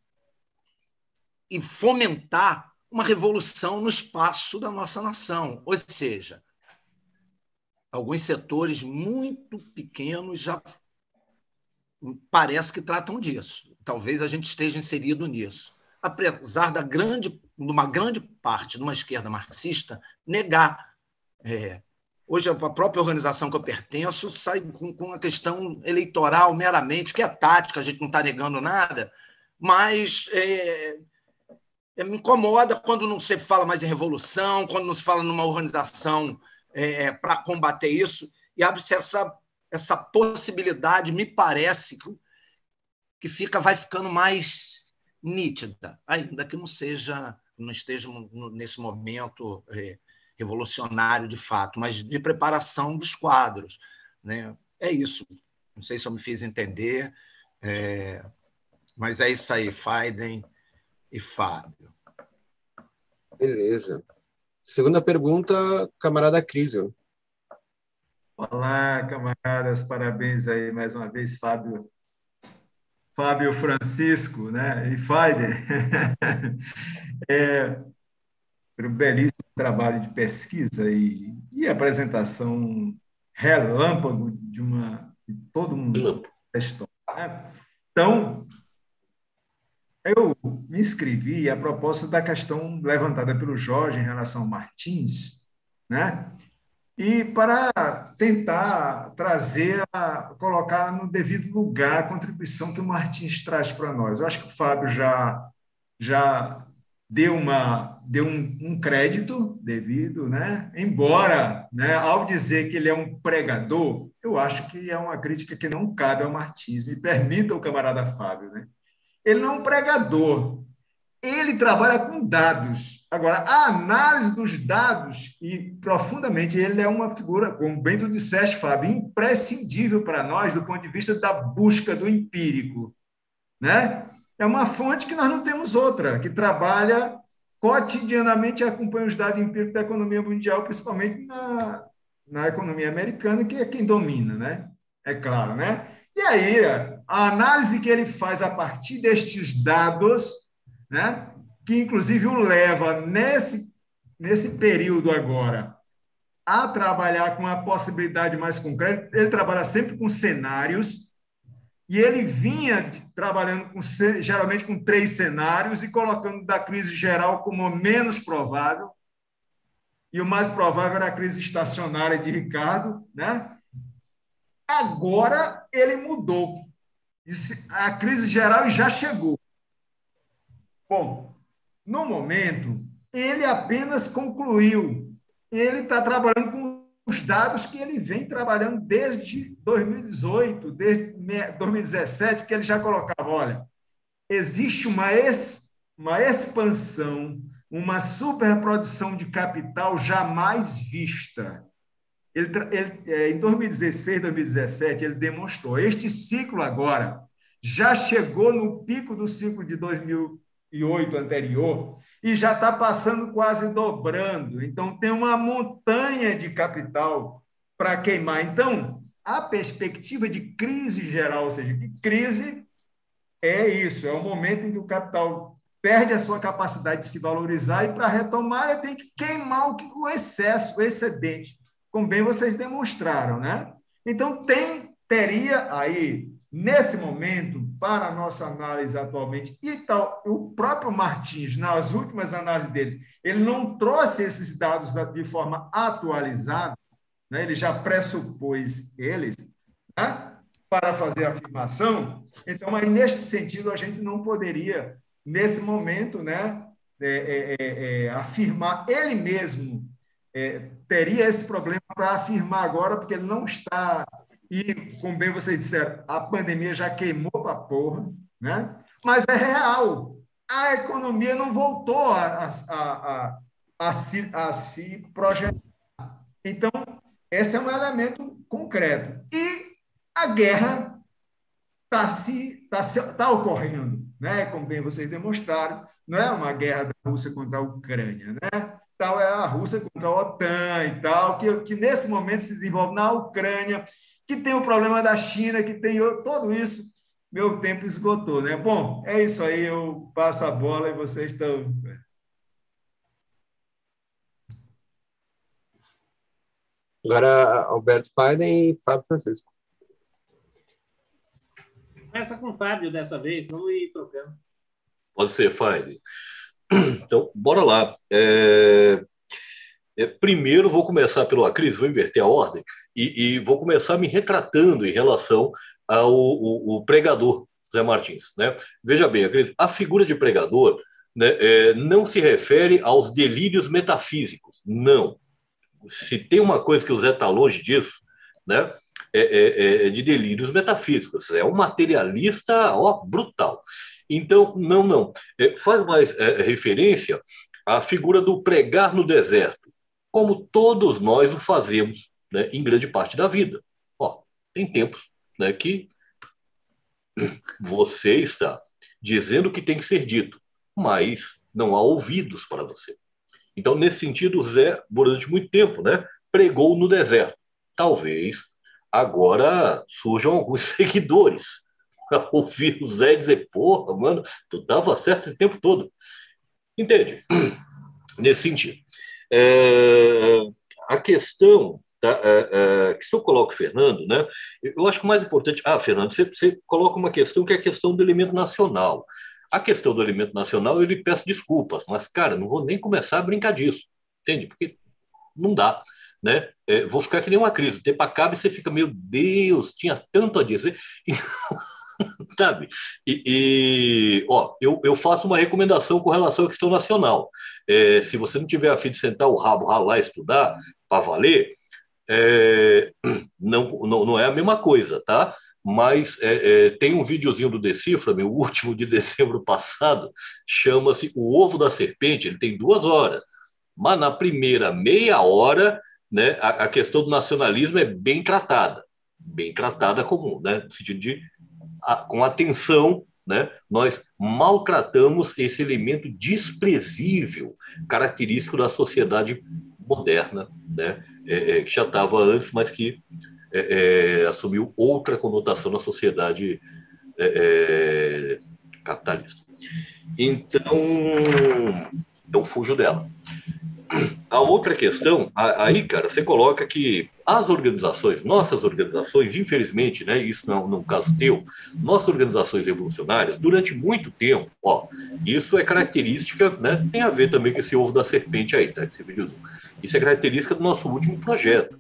e fomentar uma revolução no espaço da nossa nação. Ou seja, alguns setores muito pequenos já parece que tratam disso. Talvez a gente esteja inserido nisso. Apesar de uma grande parte de uma esquerda marxista negar. Hoje, a própria organização que eu pertenço sai com a questão eleitoral meramente, que é tática, a gente não está negando nada, mas me incomoda quando não se fala mais em revolução, quando não se fala numa organização para combater isso, e abre-se essa possibilidade, me parece, que vai ficando mais nítida, ainda que não esteja nesse momento revolucionário de fato, mas de preparação dos quadros. Né? É isso. Não sei se eu me fiz entender, mas é isso aí, Faiden e Fábio. Beleza. Segunda pergunta, camarada Crisio. Olá, camaradas, parabéns aí mais uma vez, Fábio Francisco, né? E Faiden. Pelo belíssimo trabalho de pesquisa e apresentação relâmpago de todo um questão. Né? Então, eu me inscrevi a propósito da questão levantada pelo Jorge em relação ao Martins, né? E para tentar colocar no devido lugar a contribuição que o Martins traz para nós. Eu acho que o Fábio já deu um crédito devido, né? Embora, né, ao dizer que ele é um pregador, eu acho que é uma crítica que não cabe ao marxismo. E permita o camarada Fábio, né? Ele não é um pregador, ele trabalha com dados. Agora, a análise dos dados, e profundamente, ele é uma figura, como bem tu disseste, Fábio, imprescindível para nós do ponto de vista da busca do empírico, né? É uma fonte que nós não temos outra, que trabalha cotidianamente e acompanha os dados empíricos da economia mundial, principalmente na economia americana, que é quem domina, né? É claro, né? E aí, a análise que ele faz a partir destes dados, né, que inclusive o leva nesse período agora a trabalhar com a possibilidade mais concreta, ele trabalha sempre com cenários, e ele vinha trabalhando geralmente com 3 cenários e colocando da crise geral como o menos provável, e o mais provável era a crise estacionária de Ricardo, né? Agora ele mudou. A crise geral já chegou. Bom, no momento, ele apenas concluiu. Ele está trabalhando com os dados que ele vem trabalhando desde 2018, desde 2017, que ele já colocava, olha, existe uma expansão, uma superprodução de capital jamais vista. Em 2016, 2017, ele demonstrou, este ciclo agora já chegou no pico do ciclo de 2008 anterior e já está passando quase dobrando. Então, tem uma montanha de capital para queimar. Então, a perspectiva de crise geral, ou seja, que crise é isso, é o momento em que o capital perde a sua capacidade de se valorizar e, para retomar, ele tem que queimar o excesso, o excedente, como bem vocês demonstraram, né? Então, teria aí, nesse momento, para a nossa análise atualmente, e tal, o próprio Martins, nas últimas análises dele, ele não trouxe esses dados de forma atualizada, né? Ele já pressupôs eles, né? Para fazer a afirmação. Então, aí, neste sentido, a gente não poderia, nesse momento, né, afirmar ele mesmo. Teria esse problema para afirmar agora, porque ele não está... E, como bem vocês disseram, a pandemia já queimou para porra, né? Mas é real. A economia não voltou a se projetar. Então, esse é um elemento concreto. E a guerra está ocorrendo, né? Como bem vocês demonstraram, não é uma guerra da Rússia contra a Ucrânia, né? Tal é a Rússia contra a OTAN e tal, que nesse momento se desenvolve na Ucrânia, que tem o problema da China, que tem tudo isso. Meu tempo esgotou, né? Bom, é isso aí, eu passo a bola e vocês estão... Agora, Alberto Faiden e Fábio Francisco. Começa com o Fábio dessa vez, vamos ir trocando. Pode ser, Faiden. Então, bora lá. Primeiro, vou começar pela crise, vou inverter a ordem, e vou começar me retratando em relação ao pregador, Zé Martins. Né? Veja bem, a figura de pregador, né, não se refere aos delírios metafísicos, não. Se tem uma coisa que o Zé está longe disso, né, de delírios metafísicos. É um materialista brutal. Então, não. Faz mais referência à figura do pregar no deserto, como todos nós o fazemos, né, em grande parte da vida. Tem tempos, né, que você está dizendo o que tem que ser dito, mas não há ouvidos para você. Então, nesse sentido, o Zé, durante muito tempo, né, pregou no deserto. Talvez agora surjam alguns seguidores para ouvir o Zé dizer, porra, mano, tu estava certo esse tempo todo. Entende? Nesse sentido. A questão que eu coloco, Fernando, né, eu acho que o mais importante... Fernando, você coloca uma questão que é a questão do elemento nacional. A questão do elemento nacional, eu lhe peço desculpas, mas, cara, não vou nem começar a brincar disso, entende? Porque não dá, né? Vou ficar que nem uma crise. O tempo acaba e você fica, meu Deus, tinha tanto a dizer. sabe? Eu faço uma recomendação com relação à questão nacional. Se você não tiver a fim de sentar o rabo, ralar, estudar, para valer, não é a mesma coisa, tá? Mas tem um videozinho do Decifra-me, o último de dezembro passado, chama-se O Ovo da Serpente, ele tem 2 horas. Mas na primeira meia hora, né, a questão do nacionalismo é bem tratada comum, né, no sentido de com atenção, né, nós maltratamos esse elemento desprezível, característico da sociedade moderna, né, que já estava antes, mas que assumiu outra conotação na sociedade capitalista. Então fujo dela. A outra questão, aí, cara, você coloca que as organizações, nossas organizações, infelizmente, né, isso não é um caso teu, nossas organizações revolucionárias, durante muito tempo, isso é característica, né, tem a ver também com esse ovo da serpente aí, tá, esse videozinho. Isso é característica do nosso último projeto,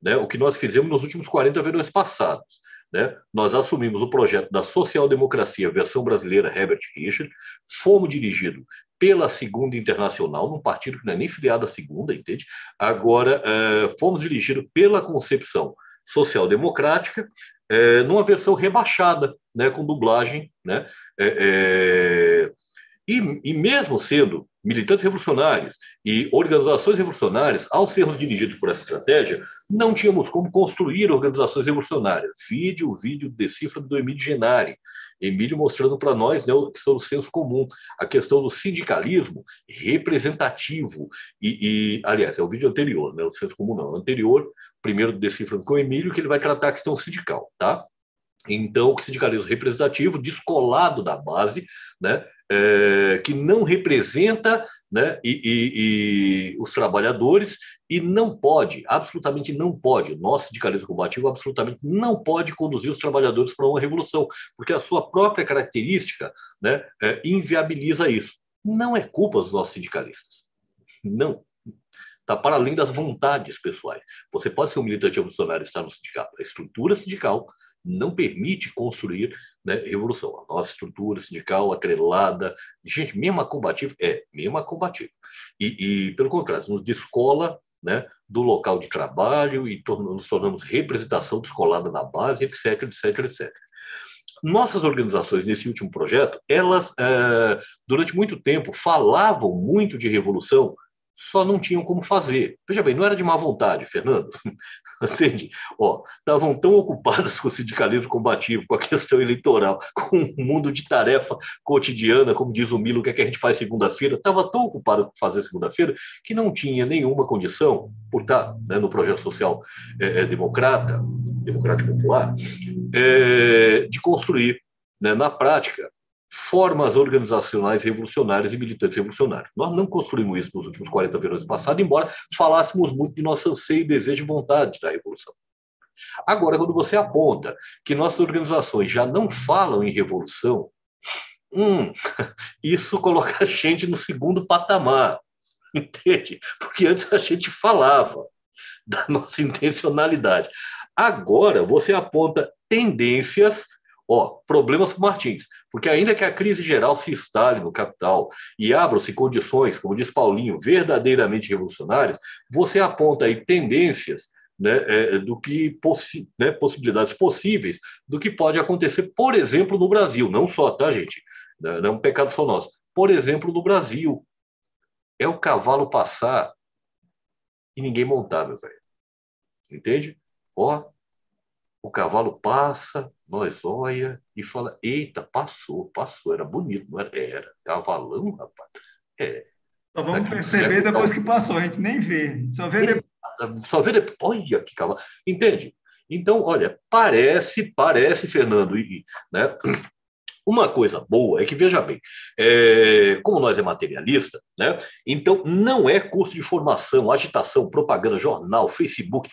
né, o que nós fizemos nos últimos 40 verões passados. Né? Nós assumimos o projeto da social-democracia versão brasileira Herbert Richard, fomos dirigidos pela Segunda Internacional, num partido que não é nem filiado à Segunda, entende? Agora, fomos dirigidos pela concepção social-democrática, numa versão rebaixada, né, com dublagem, né? E mesmo sendo militantes revolucionários e organizações revolucionárias, ao sermos dirigidos por essa estratégia, não tínhamos como construir organizações revolucionárias. O vídeo Decifra do Emílio Genari. Emílio mostrando para nós, né, a questão do senso comum, a questão do sindicalismo representativo. Aliás, é o vídeo anterior, né, o senso comum não. O anterior, primeiro Decifrando com o Emílio, que ele vai tratar a questão sindical, tá? Então, o sindicalismo representativo, descolado da base, né, que não representa, né, os trabalhadores e não pode, absolutamente não pode, o nosso sindicalismo combativo absolutamente não pode conduzir os trabalhadores para uma revolução, porque a sua própria característica, né, inviabiliza isso. Não é culpa dos nossos sindicalistas. Não. Está para além das vontades pessoais. Você pode ser um militante revolucionário e estar no sindicato. A estrutura sindical não permite construir, né, revolução. A nossa estrutura sindical atrelada, gente, mesmo a combativa, mesmo a combativa. E pelo contrário, nos descola, né, do local de trabalho e nos tornamos representação descolada na base, etc, etc, etc. Nossas organizações, nesse último projeto, elas, durante muito tempo, falavam muito de revolução, só não tinham como fazer. Veja bem, não era de má vontade, Fernando. Entende? Estavam tão ocupados com o sindicalismo combativo, com a questão eleitoral, com o mundo de tarefa cotidiana, como diz o Milo, o que é que a gente faz segunda-feira, estava tão ocupado com fazer segunda-feira que não tinha nenhuma condição, por estar, né, no projeto social democrático popular, de construir, né, na prática, formas organizacionais revolucionárias e militantes revolucionários. Nós não construímos isso nos últimos 40 verões passados, embora falássemos muito de nosso anseio, desejo e vontade da revolução. Agora, quando você aponta que nossas organizações já não falam em revolução, isso coloca a gente no segundo patamar, entende? Porque antes a gente falava da nossa intencionalidade. Agora você aponta tendências, problemas para o Martins, porque ainda que a crise geral se instale no capital e abram-se condições, como diz Paulinho, verdadeiramente revolucionárias, você aponta aí tendências, né, do que possibilidades possíveis do que pode acontecer, por exemplo, no Brasil, não só, tá, gente? Não é um pecado só nosso. Por exemplo, no Brasil, é o cavalo passar e ninguém montar, meu velho. Entende? O cavalo passa, nós olha e fala, eita, passou, era bonito, não era? Era, cavalão, rapaz. Só vamos perceber depois que passou, a gente nem vê. Só vê depois. Olha que cavalo. Entende? Então, olha, parece, Fernando, né? Uma coisa boa é que, veja bem, como nós é materialista, né? Então não é curso de formação, agitação, propaganda, jornal, Facebook,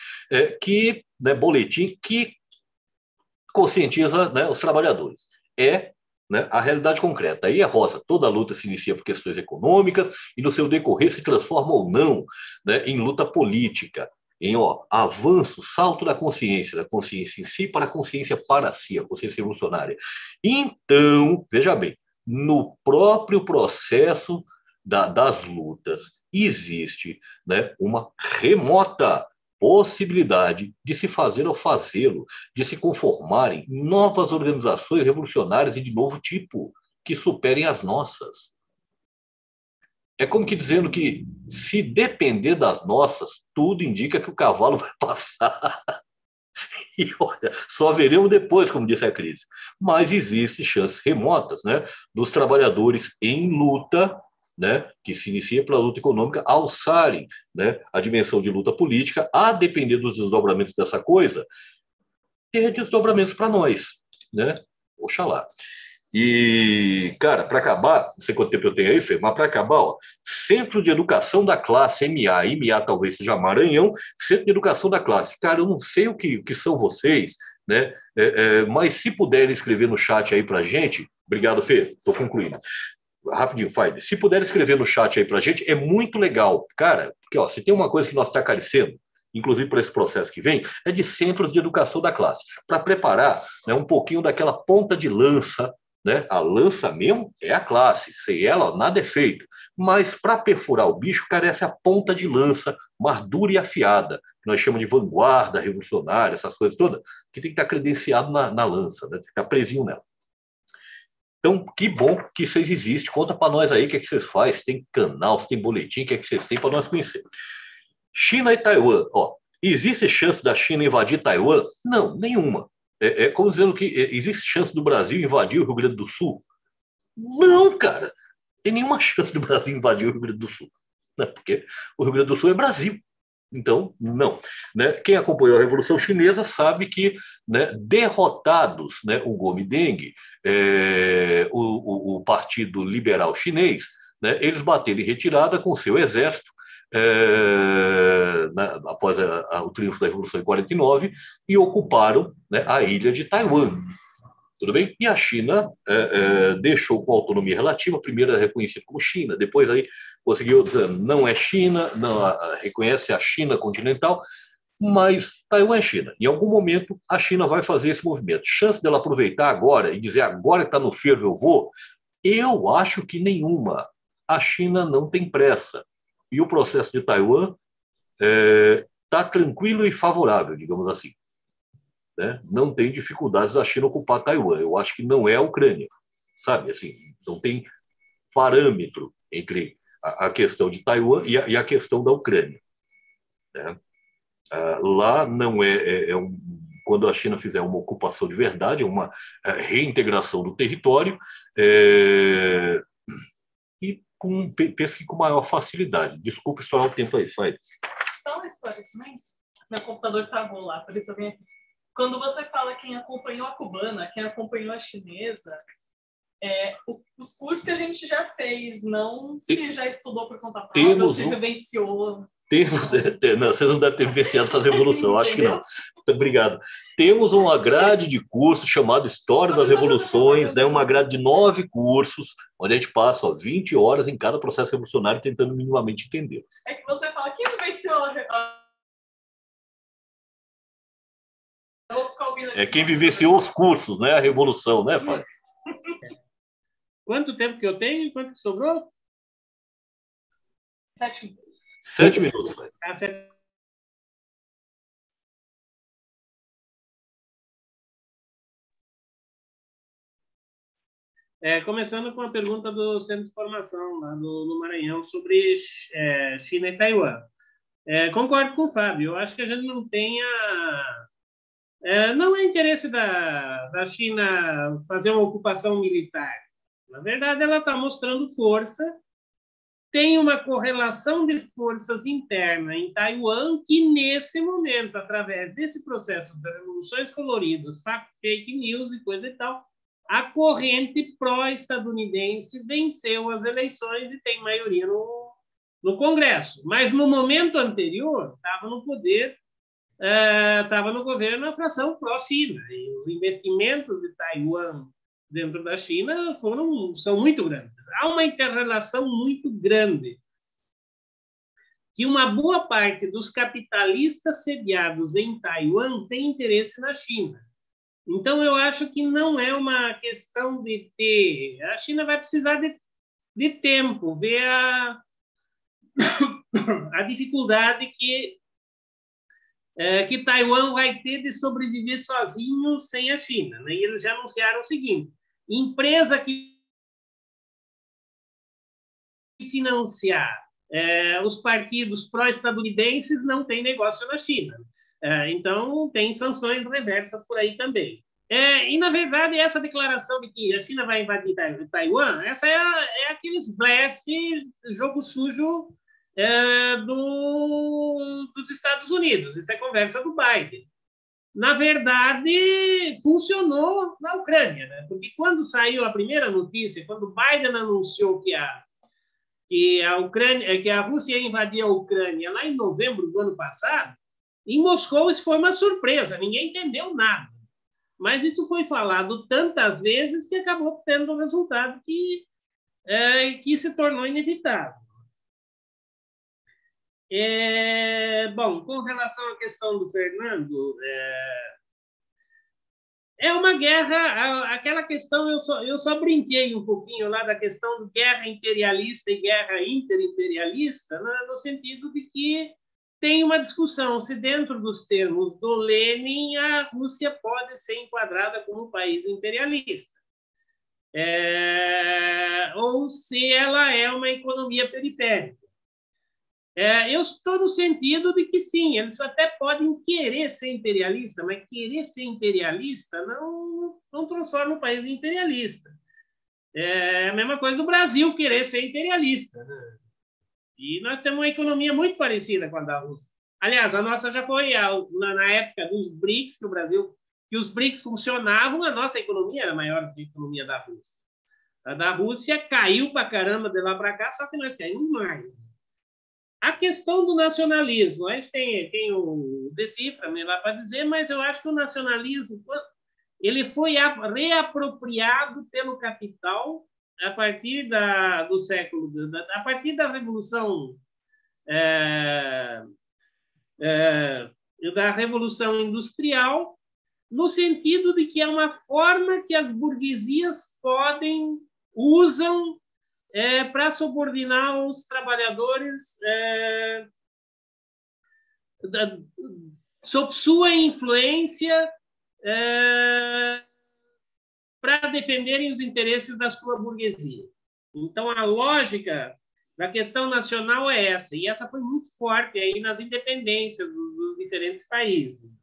né, boletim que conscientiza, né, os trabalhadores. Né, a realidade concreta. Aí é rosa. Toda luta se inicia por questões econômicas e no seu decorrer se transforma ou não, né, em luta política. em avanço, salto da consciência em si para a consciência para si, a consciência revolucionária. Então, veja bem, no próprio processo das lutas existe, né, uma remota possibilidade de se fazer ou fazê-lo, de se conformarem novas organizações revolucionárias e de novo tipo, que superem as nossas. É como que dizendo que, se depender das nossas, tudo indica que o cavalo vai passar. E olha, só veremos depois, como disse a Cris. Mas existem chances remotas, né, dos trabalhadores em luta, né, que se inicia pela luta econômica, alçarem, né, a dimensão de luta política, a depender dos desdobramentos dessa coisa, ter desdobramentos para nós, né? Oxalá. E, cara, para acabar, não sei quanto tempo eu tenho aí, Fê, mas para acabar, Centro de Educação da Classe, MA talvez seja Maranhão, Centro de Educação da Classe. Cara, eu não sei o que são vocês, né? Mas se puderem escrever no chat aí para gente, obrigado, Fê, estou concluindo. Rapidinho, Fábio, se puder escrever no chat aí para a gente, é muito legal. Cara, porque se tem uma coisa que nós está carecendo, inclusive para esse processo que vem, é de centros de educação da classe, para preparar, né, um pouquinho daquela ponta de lança, né? A lança mesmo é a classe, sem ela nada é feito, mas para perfurar o bicho carece a ponta de lança, mais dura e afiada, que nós chamamos de vanguarda revolucionária, essas coisas todas, que tem que estar credenciado na lança, né? Tem que estar presinho nela. Então, que bom que vocês existem. Conta para nós aí o que vocês fazem. Se tem canal, se tem boletim, o que vocês têm para nós conhecer. China e Taiwan. Existe chance da China invadir Taiwan? Não, nenhuma. É como dizendo que existe chance do Brasil invadir o Rio Grande do Sul? Não, cara. Tem nenhuma chance do Brasil invadir o Rio Grande do Sul. Né? Porque o Rio Grande do Sul é Brasil. Então, não. Né? Quem acompanhou a Revolução Chinesa sabe que, né, derrotados, né, o Kuomintang, o Partido Liberal Chinês, né, eles bateram em retirada com seu exército após o triunfo da Revolução em 49 e ocuparam, né, a ilha de Taiwan. Tudo bem? E a China deixou com autonomia relativa, primeiro era reconhecido como China, depois aí conseguiu dizer, não é China, não reconhece a China continental, mas Taiwan é China. Em algum momento, a China vai fazer esse movimento. Chance dela aproveitar agora e dizer agora que está no fervo eu vou? Eu acho que nenhuma. A China não tem pressa. E o processo de Taiwan está tranquilo e favorável, digamos assim. Né? Não tem dificuldades da China ocupar Taiwan. Eu acho que não é a Ucrânia, sabe? Assim, não tem parâmetro entre a questão de Taiwan e a questão da Ucrânia. Né? Lá não quando a China fizer uma ocupação de verdade, uma reintegração do território, e penso que com maior facilidade. Desculpa estourar o tempo aí, Fábio. Só um esclarecimento. Meu computador travou lá, por isso eu vim aqui. Quando você fala quem acompanhou a cubana, quem acompanhou a chinesa, os cursos que a gente já fez, não se já estudou por conta própria, se vivenciou. Não, vocês não devem ter vivenciado essa revolução, acho que não. Obrigado. Temos uma grade de cursos chamada História das Revoluções, né, uma grade de 9 cursos, onde a gente passa 20 horas em cada processo revolucionário tentando minimamente entender. É que você fala, quem vivenciou quem vivenciou os cursos, né? A revolução, né, Fábio? Quanto tempo que eu tenho e quanto que sobrou? 7 minutos. 7 minutos, Fábio. Começando com a pergunta do Centro de Formação, lá no Maranhão, sobre China e Taiwan. Concordo com o Fábio. Eu acho que a gente não tem não é interesse da China fazer uma ocupação militar. Na verdade, ela está mostrando força. Tem uma correlação de forças interna em Taiwan que, nesse momento, através desse processo das revoluções coloridas, fake news e coisa e tal, a corrente pró-estadunidense venceu as eleições e tem maioria no Congresso. Mas, no momento anterior, estava no poder, estava no governo a fração pró-China. E os investimentos de Taiwan dentro da China são muito grandes. Há uma interrelação muito grande. que uma boa parte dos capitalistas sediados em Taiwan tem interesse na China. Então, eu acho que não é uma questão de ter... A China vai precisar de tempo, ver a dificuldade que Taiwan vai ter de sobreviver sozinho sem a China, né? E eles já anunciaram o seguinte: empresa que financiar os partidos pró-estadunidenses não tem negócio na China. Então, tem sanções reversas por aí também. E, na verdade, essa declaração de que a China vai invadir Taiwan, essa é aqueles blefes, jogo sujo dos Estados Unidos. Isso é conversa do Biden. Na verdade, funcionou na Ucrânia, né? Porque quando saiu a primeira notícia, quando Biden anunciou que a Rússia ia invadir a Ucrânia lá em novembro do ano passado, em Moscou isso foi uma surpresa, ninguém entendeu nada. Mas isso foi falado tantas vezes que acabou tendo um resultado que se tornou inevitável. Bom, com relação à questão do Fernando, é uma guerra, aquela questão, eu só brinquei um pouquinho lá da questão de guerra imperialista e guerra interimperialista, né, no sentido de que tem uma discussão se dentro dos termos do Lenin a Rússia pode ser enquadrada como um país imperialista, ou se ela é uma economia periférica. Eu estou no sentido de que sim, eles até podem querer ser imperialista, mas querer ser imperialista não transforma o país em imperialista. É a mesma coisa do Brasil querer ser imperialista, né? E nós temos uma economia muito parecida com a da Rússia. Aliás, a nossa já foi na época dos BRICS, que os BRICS funcionavam, a nossa economia era maior do que a economia da Rússia. A da Rússia caiu para caramba de lá para cá, só que nós caímos mais. A questão do nacionalismo, a gente tem o Decifra lá para dizer, mas eu acho que o nacionalismo ele foi reapropriado pelo capital a partir do século, a partir da Revolução da Revolução Industrial, no sentido de que é uma forma que as burguesias usam para subordinar os trabalhadores sob sua influência para defenderem os interesses da sua burguesia. Então, a lógica da questão nacional é essa, e essa foi muito forte aí nas independências dos diferentes países.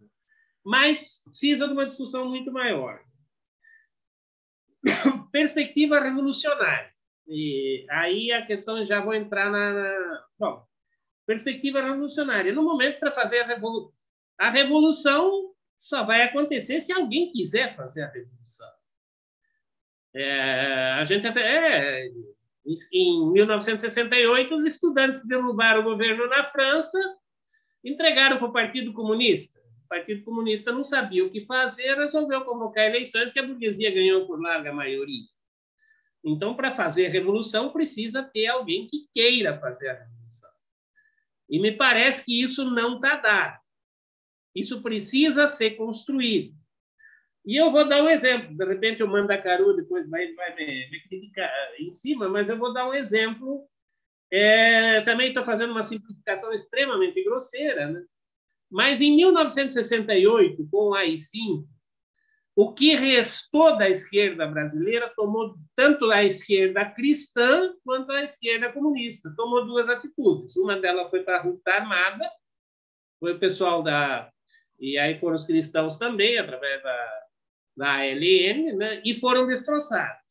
Mas precisa de uma discussão muito maior. Perspectiva revolucionária. E aí a questão, já vou entrar Bom, perspectiva revolucionária. No momento, para fazer a revolução só vai acontecer se alguém quiser fazer a revolução. A gente em 1968, os estudantes derrubaram o governo na França, entregaram para o Partido Comunista. O Partido Comunista não sabia o que fazer, resolveu convocar eleições que a burguesia ganhou por larga maioria. Então, para fazer a revolução, precisa ter alguém que queira fazer a revolução. E me parece que isso não está dado. Isso precisa ser construído. E eu vou dar um exemplo. De repente, o Mandacaru depois vai me criticar em cima, mas eu vou dar um exemplo. Também estou fazendo uma simplificação extremamente grosseira, né? Mas em 1968, com o AI-5, o que restou da esquerda brasileira tomou tanto a esquerda cristã quanto a esquerda comunista. Tomou duas atitudes. Uma delas foi para a luta armada, foi o pessoal e aí foram os cristãos também, através da ALN, né? E foram destroçados.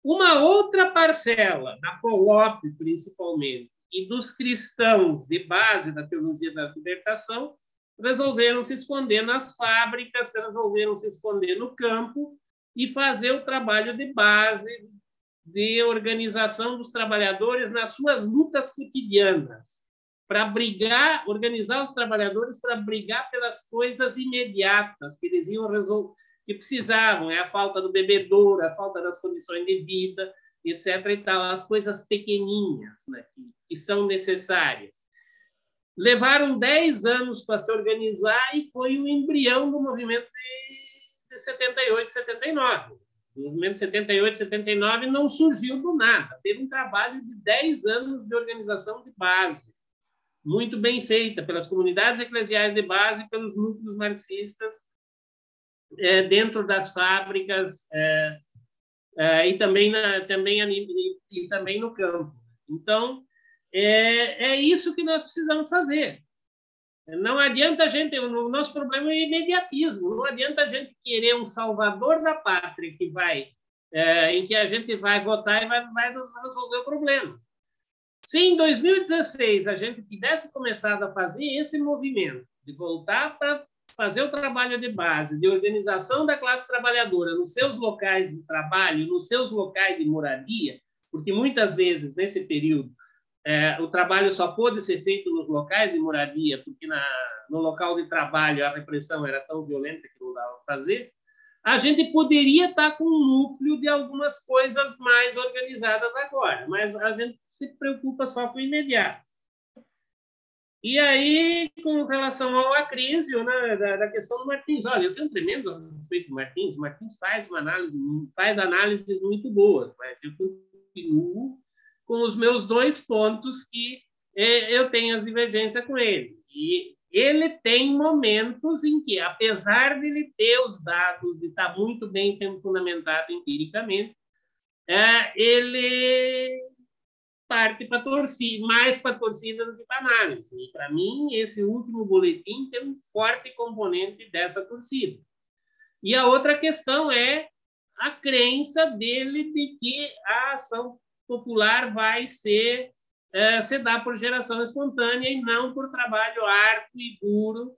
Uma outra parcela, da FOLOP principalmente, e dos cristãos de base da teologia da libertação, resolveram se esconder nas fábricas, resolveram se esconder no campo e fazer o trabalho de base de organização dos trabalhadores nas suas lutas cotidianas, para brigar, organizar os trabalhadores para brigar pelas coisas imediatas que eles iam resolver, que precisavam, a falta do bebedouro, a falta das condições de vida, etc. e tal, as coisas pequeninhas, né, que são necessárias. levaram 10 anos para se organizar e foi o embrião do movimento de 78, 79. O movimento de 78, 79 não surgiu do nada. Teve um trabalho de 10 anos de organização de base, muito bem feita pelas comunidades eclesiais de base, pelos núcleos marxistas, dentro das fábricas e também no campo. Então, é isso que nós precisamos fazer. Não adianta a gente... O nosso problema é imediatismo. Não adianta a gente querer um salvador da pátria que em que a gente vai votar e vai nos resolver o problema. Se em 2016 a gente tivesse começado a fazer esse movimento de voltar para fazer o trabalho de base, de organização da classe trabalhadora nos seus locais de trabalho, nos seus locais de moradia, porque muitas vezes, nesse período, o trabalho só pôde ser feito nos locais de moradia, porque no local de trabalho a repressão era tão violenta que não dava para fazer, a gente poderia estar com um núcleo de algumas coisas mais organizadas agora, mas a gente se preocupa só com o imediato. E aí, com relação ao Acrísio, né, da questão do Martins, olha, eu tenho um tremendo respeito do Martins. O Martins faz análises muito boas, mas eu continuo com os meus 2 pontos que eu tenho as divergências com ele. E ele tem momentos em que, apesar de ele ter os dados, de estar muito bem sendo fundamentado empiricamente, ele parte mais para a torcida do que para a análise. E, para mim, esse último boletim tem um forte componente dessa torcida. E a outra questão é a crença dele de que a ação popular vai se dar por geração espontânea e não por trabalho árduo e duro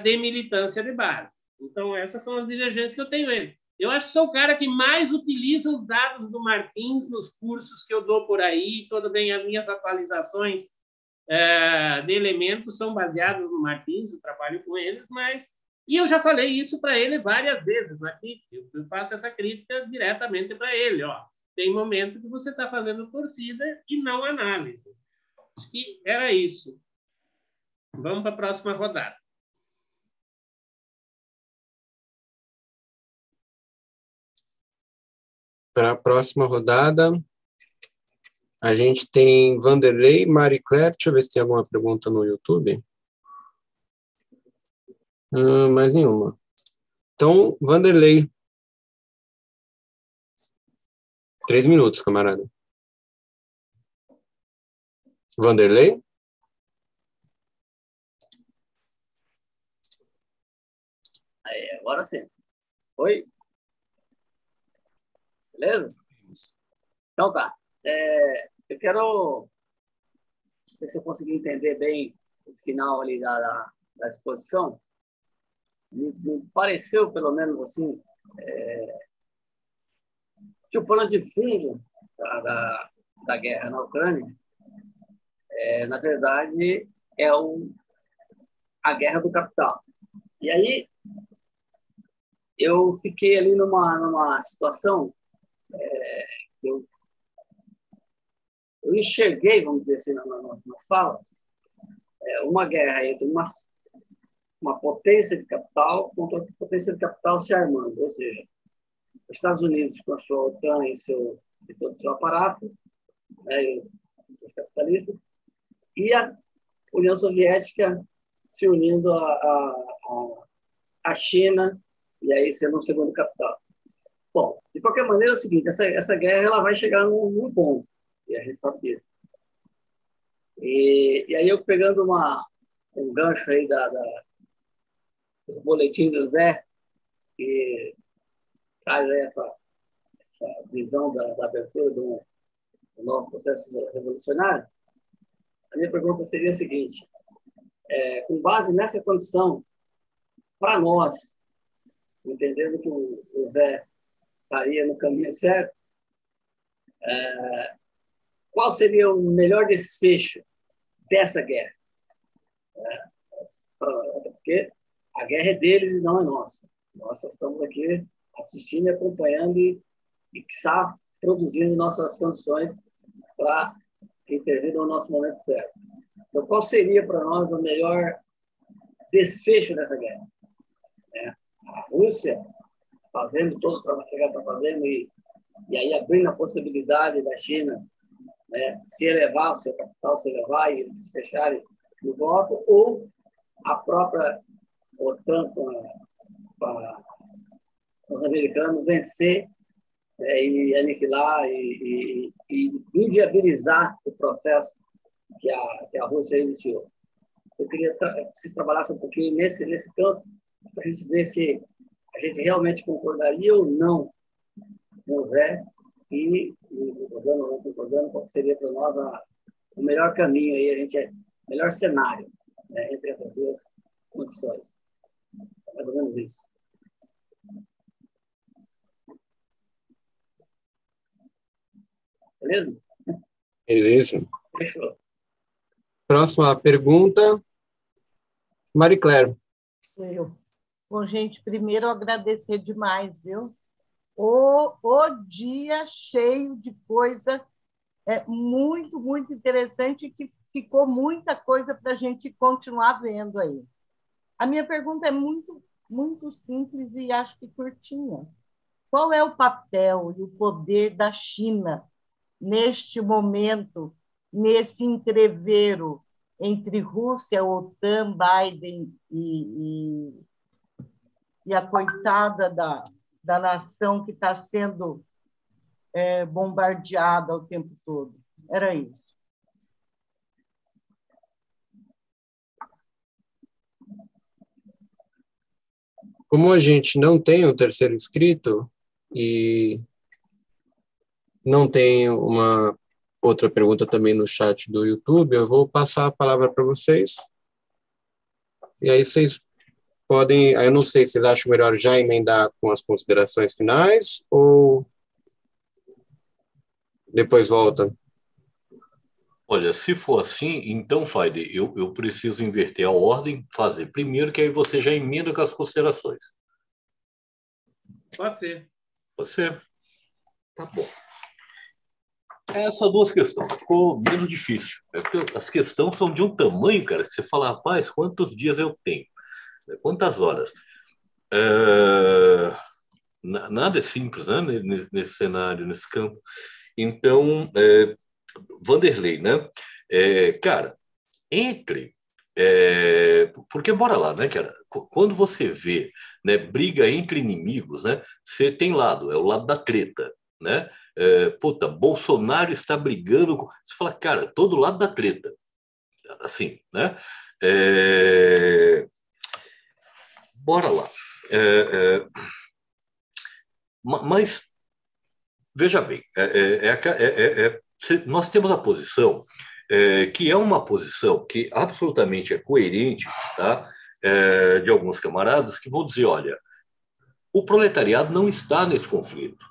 de militância de base. Então, essas são as divergências que eu tenho ele. Eu acho que sou o cara que mais utiliza os dados do Martins nos cursos que eu dou por aí. Tudo bem, as minhas atualizações de elementos são baseadas no Martins, eu trabalho com eles, e eu já falei isso para ele várias vezes na crítica. Eu faço essa crítica diretamente para ele. Tem momento que você está fazendo torcida e não análise. Acho que era isso. Vamos para a próxima rodada. Para a próxima rodada, a gente tem Vanderlei, Marie Claire. Deixa eu ver se tem alguma pergunta no YouTube. Mais nenhuma. Então, Vanderlei. 3 minutos, camarada. Vanderlei? Aí, agora sim. Oi? Beleza? Então tá. Eu quero ver se eu consegui entender bem o final ali da exposição. Me pareceu, pelo menos assim, que o plano de fundo da guerra na Ucrânia, na verdade, é a guerra do capital. E aí, eu fiquei ali numa situação eu enxerguei, vamos dizer assim, nas falas, uma guerra entre uma potência de capital contra outra potência de capital se armando, ou seja, os Estados Unidos com a sua OTAN e todo o seu aparato, os capitalistas, e a União Soviética se unindo à China, e aí sendo um segundo capital. Bom, de qualquer maneira é o seguinte, essa guerra ela vai chegar num ponto, e a gente sabe disso. E aí eu pegando um gancho aí do boletim do Zé, que traz aí essa visão da abertura do novo processo revolucionário, a minha pergunta seria a seguinte, com base nessa condição, para nós, entendendo que o Zé estaria no caminho certo, qual seria o melhor desfecho dessa guerra? Porque a guerra é deles e não é nossa. Nós só estamos aqui assistindo e acompanhando e quiçá, produzindo nossas condições para intervir no nosso momento certo. Então, qual seria para nós o melhor desfecho dessa guerra? A Rússia fazendo todo o trabalho que ela está fazendo e aí abrindo a possibilidade da China, né, se elevar, o seu capital se elevar e eles se fecharem no bloco, ou a própria OTAN com os americanos vencer e aniquilar e inviabilizar o processo que a Rússia iniciou. Eu queria que você trabalhasse um pouquinho nesse campo, para a gente ver se a gente realmente concordaria ou não com o Zé, e concordando ou não concordando, qual seria para nós o melhor caminho, aí, o melhor cenário, né, entre essas duas condições. É mais ou menos isso. Beleza? Beleza. Fechou. Próxima pergunta, Marie Claire. Sou eu. Bom, gente, primeiro agradecer demais, viu? O dia cheio de coisa muito, muito interessante, que ficou muita coisa para a gente continuar vendo aí. A minha pergunta é muito, muito simples e acho que curtinha. Qual é o papel e o poder da China neste momento, nesse entrevero entre Rússia, OTAN, Biden e a coitada da nação que está sendo bombardeada o tempo todo? Era isso. Como a gente não tem o terceiro inscrito e não tem uma outra pergunta também no chat do YouTube, eu vou passar a palavra para vocês. E aí vocês podem, eu não sei se vocês acham melhor já emendar com as considerações finais ou depois volta. Olha, se for assim, então, Faide, eu preciso inverter a ordem, fazer primeiro, que aí você já emenda com as considerações. Pode ser. Pode ser. Tá bom. Essas duas questões ficou menos difícil. As questões são de um tamanho, cara, que você fala, rapaz, quantos dias eu tenho? Quantas horas? Nada é simples, né, nesse cenário, nesse campo. Então, Vanderlei, né? Cara, porque bora lá, né, cara? Quando você vê, né, briga entre inimigos, né? Você tem lado, é o lado da treta, né? Puta, Bolsonaro está brigando com... Você fala, cara, todo lado da treta. Assim, né? Bora lá. Mas, veja bem, nós temos a posição que é uma posição que absolutamente é coerente, tá? De alguns camaradas que vão dizer, olha, o proletariado não está nesse conflito.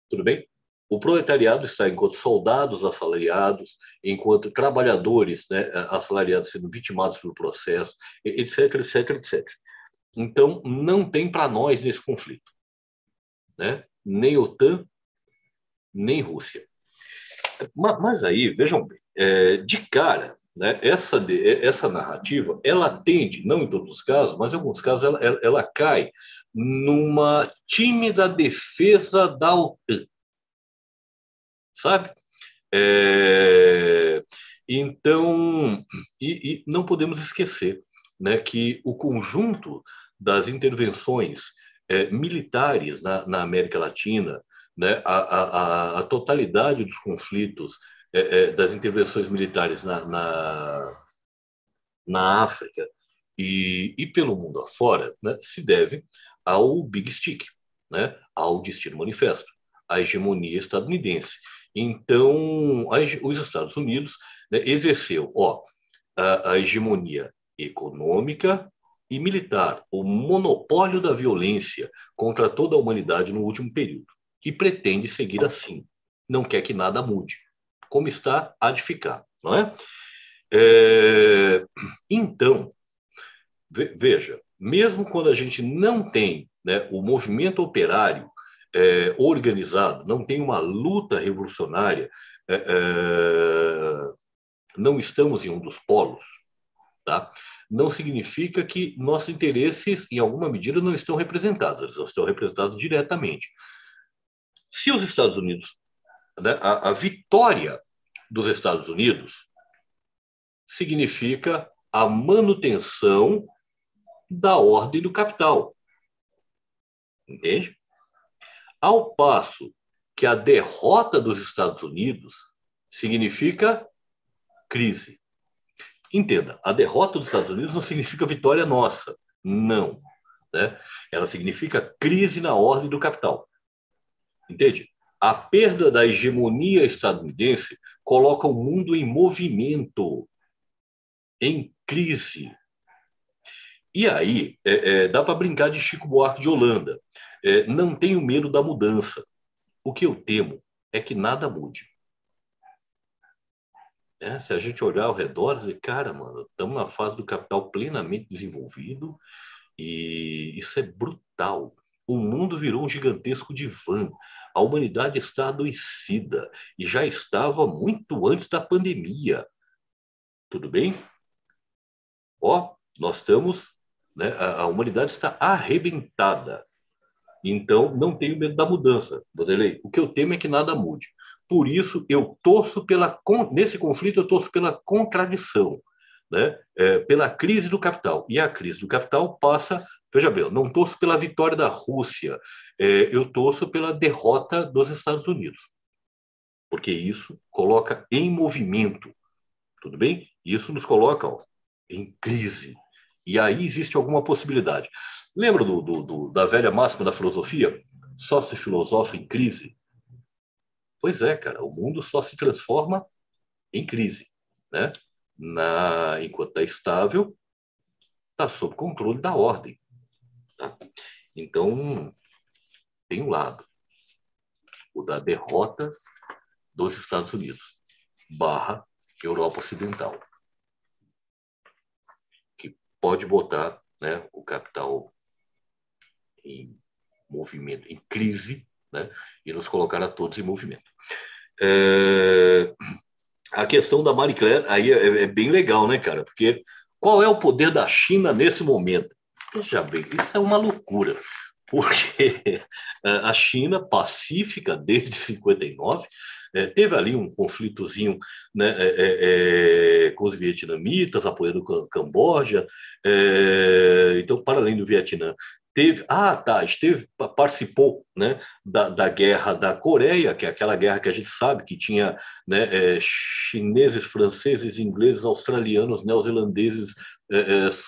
Tudo bem? O proletariado está enquanto soldados assalariados, enquanto trabalhadores, né, assalariados sendo vitimados pelo processo, etc, etc, etc. Então, não tem para nós nesse conflito, né? Nem OTAN, nem Rússia. Mas aí, vejam bem, de cara, né, essa narrativa, ela tende, não em todos os casos, mas em alguns casos ela cai numa tímida defesa da OTAN, sabe? Então, e não podemos esquecer, né, que o conjunto das intervenções militares na América Latina, né, a totalidade dos conflitos, das intervenções militares na África e pelo mundo afora, né, se deve ao Big Stick, né, ao Destino Manifesto, à hegemonia estadunidense. Então, os Estados Unidos, né, exerceu a hegemonia econômica e militar, o monopólio da violência contra toda a humanidade no último período. E pretende seguir assim. Não quer que nada mude. Como está, há de ficar, não é? Então, veja, mesmo quando a gente não tem, né, o movimento operário organizado, não tem uma luta revolucionária não estamos em um dos polos, tá? Não significa que nossos interesses, em alguma medida, não estão representados, eles não estão representados diretamente. Se os Estados Unidos, né, a vitória dos Estados Unidos significa a manutenção da ordem do capital. Entende? Ao passo que a derrota dos Estados Unidos significa crise. Entenda, a derrota dos Estados Unidos não significa vitória nossa. Não. Né? Ela significa crise na ordem do capital. Entende? A perda da hegemonia estadunidense coloca o mundo em movimento, em crise. E aí, dá para brincar de Chico Buarque de Holanda. Não tenho medo da mudança. O que eu temo é que nada mude. Se a gente olhar ao redor e dizer, cara, mano, estamos na fase do capital plenamente desenvolvido e isso é brutal. O mundo virou um gigantesco divã. A humanidade está adoecida e já estava muito antes da pandemia. Tudo bem? Nós estamos, né, a humanidade está arrebentada. Então, não tenho medo da mudança, Vanderlei. O que eu temo é que nada mude. Por isso, eu torço nesse conflito, eu torço pela contradição, né? Pela crise do capital. E a crise do capital passa, veja bem, eu não torço pela vitória da Rússia, eu torço pela derrota dos Estados Unidos. Porque isso coloca em movimento, tudo bem? Isso nos coloca em crise. E aí existe alguma possibilidade. Lembra da velha máxima da filosofia? Só se filosofa em crise? Pois é, cara, o mundo só se transforma em crise, né? Enquanto está estável, está sob controle da ordem. Tá? Então, tem um lado, o da derrota dos Estados Unidos, / Europa Ocidental, que pode botar, né, o capital em movimento, em crise, né, e nos colocar a todos em movimento. A questão da Marie Claire aí é bem legal, né, cara? Porque qual é o poder da China nesse momento? Veja bem, isso é uma loucura, porque a China, pacífica desde 59, teve ali um conflitozinho, né, com os vietnamitas, apoiando o Camboja. Então, para além do Vietnã, participou, né, da guerra da Coreia, que é aquela guerra que a gente sabe que tinha, né, chineses, franceses, ingleses, australianos, neozelandeses,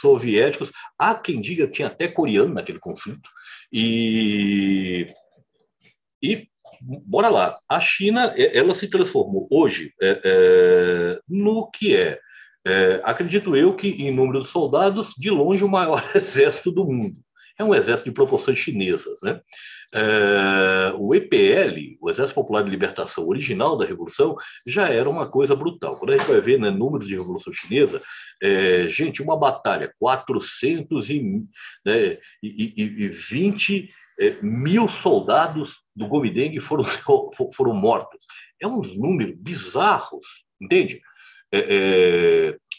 soviéticos. Há quem diga que tinha até coreano naquele conflito. E bora lá. A China, ela se transformou hoje no que acredito eu que, em número de soldados, de longe o maior exército do mundo. É um exército de proporções chinesas, né? O EPL, o Exército Popular de Libertação original da Revolução, já era uma coisa brutal. Quando a gente vai ver, né, números de Revolução Chinesa, gente, uma batalha, 420 mil soldados do Kuomintang foram mortos. É uns números bizarros, entende?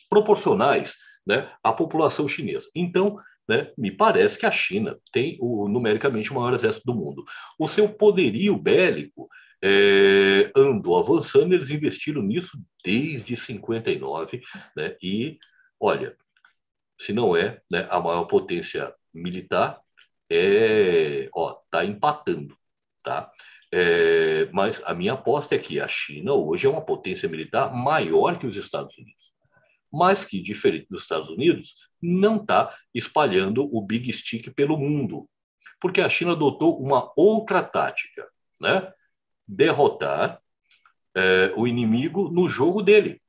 Proporcionais, né, à população chinesa. Então, né, me parece que a China tem numericamente o maior exército do mundo. O seu poderio bélico andou avançando, eles investiram nisso desde 59, né, e, olha, se não né, a maior potência militar, está empatando, tá? Mas a minha aposta é que a China hoje é uma potência militar maior que os Estados Unidos, mas que, diferente dos Estados Unidos, não está espalhando o Big Stick pelo mundo, porque a China adotou uma outra tática, né? Derrotar o inimigo no jogo dele,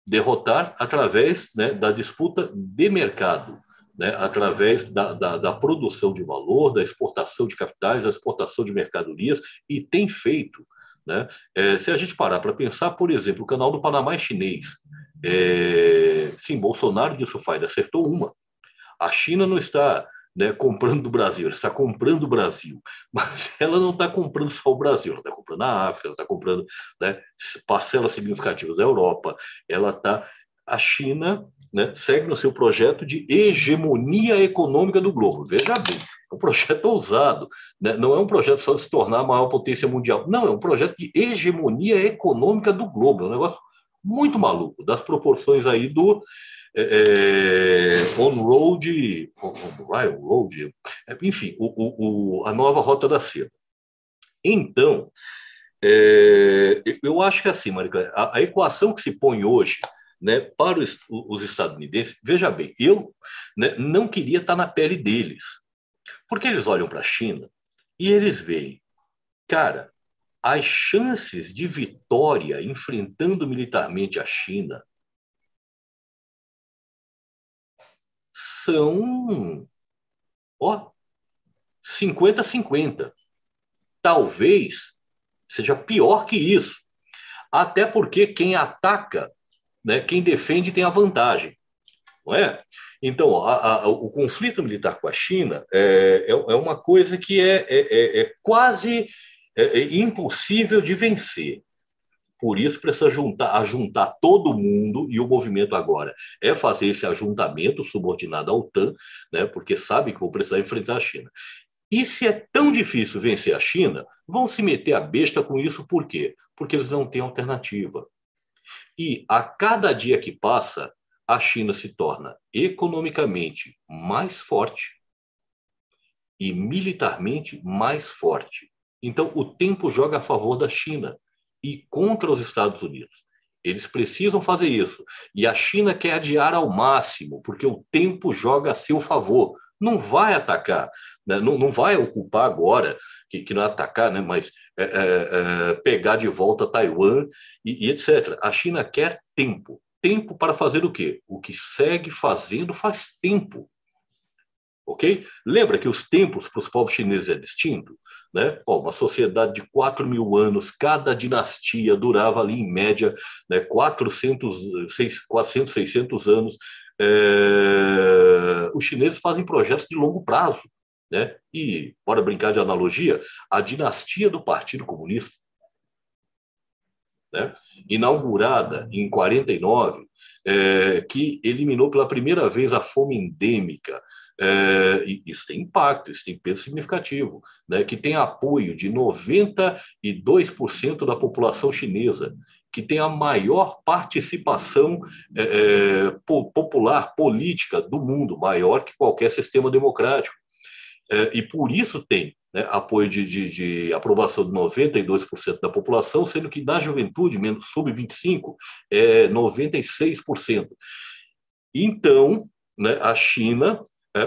derrotar através, né, da disputa de mercado, né, através da produção de valor, da exportação de capitais, da exportação de mercadorias, e tem feito. Né? Se a gente parar para pensar, por exemplo, o canal do Panamá é chinês. Sim, Bolsonaro de Sufaida acertou uma. A China não está né, comprando do Brasil, ela está comprando o Brasil, mas ela não está comprando só o Brasil, ela está comprando a África, ela está comprando, né, parcelas significativas da Europa, a China, né, segue no seu projeto de hegemonia econômica do globo. Veja bem, é um projeto ousado, né? Não é um projeto só de se tornar a maior potência mundial, não, é um projeto de hegemonia econômica do globo, é um negócio muito maluco, das proporções aí do on-road, enfim, a nova Rota da Seda. Então, eu acho que assim, Maricléia, a equação que se põe hoje, né, para os estadunidenses, veja bem, eu, né, não queria estar na pele deles, porque eles olham para a China e eles veem, cara, as chances de vitória enfrentando militarmente a China são 50-50. Talvez seja pior que isso. Até porque quem ataca, né, quem defende tem a vantagem. Não é? Então, o conflito militar com a China é uma coisa que é quase impossível de vencer. Por isso precisa juntar todo mundo, e o movimento agora é fazer esse ajuntamento subordinado à OTAN, né, porque sabe que vão precisar enfrentar a China. E se é tão difícil vencer a China, vão se meter a besta com isso por quê? Porque eles não têm alternativa. E a cada dia que passa, a China se torna economicamente mais forte e militarmente mais forte. Então, o tempo joga a favor da China e contra os Estados Unidos. Eles precisam fazer isso. E a China quer adiar ao máximo, porque o tempo joga a seu favor. Não vai atacar, né? Não vai ocupar agora, que não é atacar, né? Mas pegar de volta Taiwan e etc. A China quer tempo. Tempo para fazer o quê? O que segue fazendo faz tempo. Ok? Lembra que os tempos para os povos chineses é distinto? Né? Uma sociedade de 4.000 anos, cada dinastia durava ali, em média, né, 400, 600 anos. Os chineses fazem projetos de longo prazo. Né? E, bora brincar de analogia, a dinastia do Partido Comunista, né, inaugurada em 49, que eliminou pela primeira vez a fome endêmica. Isso tem impacto, isso tem peso significativo, né, que tem apoio de 92% da população chinesa, que tem a maior participação popular, política do mundo, maior que qualquer sistema democrático. E por isso tem, né, apoio de aprovação de 92% da população, sendo que na juventude, sub-25, é 96%. Então, né, a China,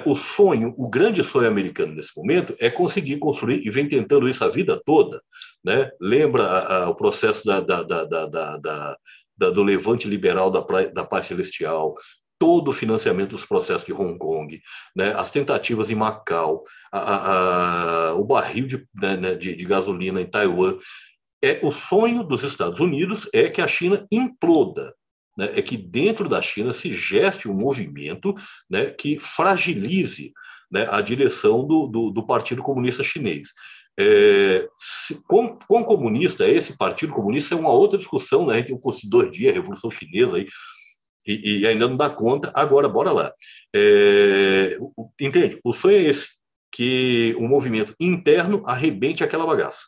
o grande sonho americano nesse momento é conseguir construir, e vem tentando isso a vida toda, né? Lembra o processo do levante liberal da paz celestial, todo o financiamento dos processos de Hong Kong, né, as tentativas em Macau, o barril de gasolina em Taiwan. O sonho dos Estados Unidos é que a China imploda, né, é que dentro da China se geste um movimento, né, que fragilize, né, a direção do Partido Comunista Chinês. Quão comunista é esse Partido Comunista é uma outra discussão, né? A gente tem um curso de 2 dias, a Revolução Chinesa, aí, e ainda não dá conta. Agora, bora lá. Entende? O sonho é esse, que o movimento interno arrebente aquela bagaça.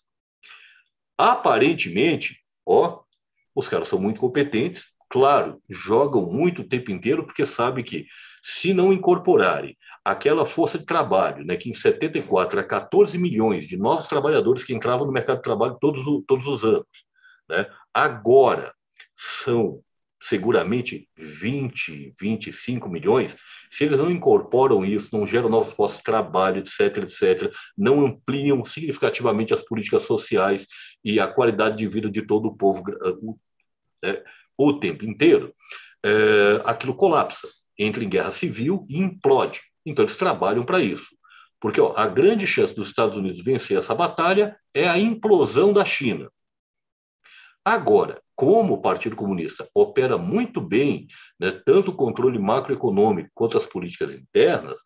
Aparentemente, os caras são muito competentes, claro, jogam muito o tempo inteiro, porque sabem que, se não incorporarem aquela força de trabalho, né, que em 74 era 14 milhões de novos trabalhadores que entravam no mercado de trabalho todos os anos, né, agora são seguramente 20, 25 milhões, se eles não incorporam isso, não geram novos postos de trabalho, etc., etc., não ampliam significativamente as políticas sociais e a qualidade de vida de todo o povo o tempo inteiro, aquilo colapsa, entra em guerra civil e implode. Então, eles trabalham para isso. Porque a grande chance dos Estados Unidos vencer essa batalha é a implosão da China. Agora, como o Partido Comunista opera muito bem, né, tanto o controle macroeconômico quanto as políticas internas,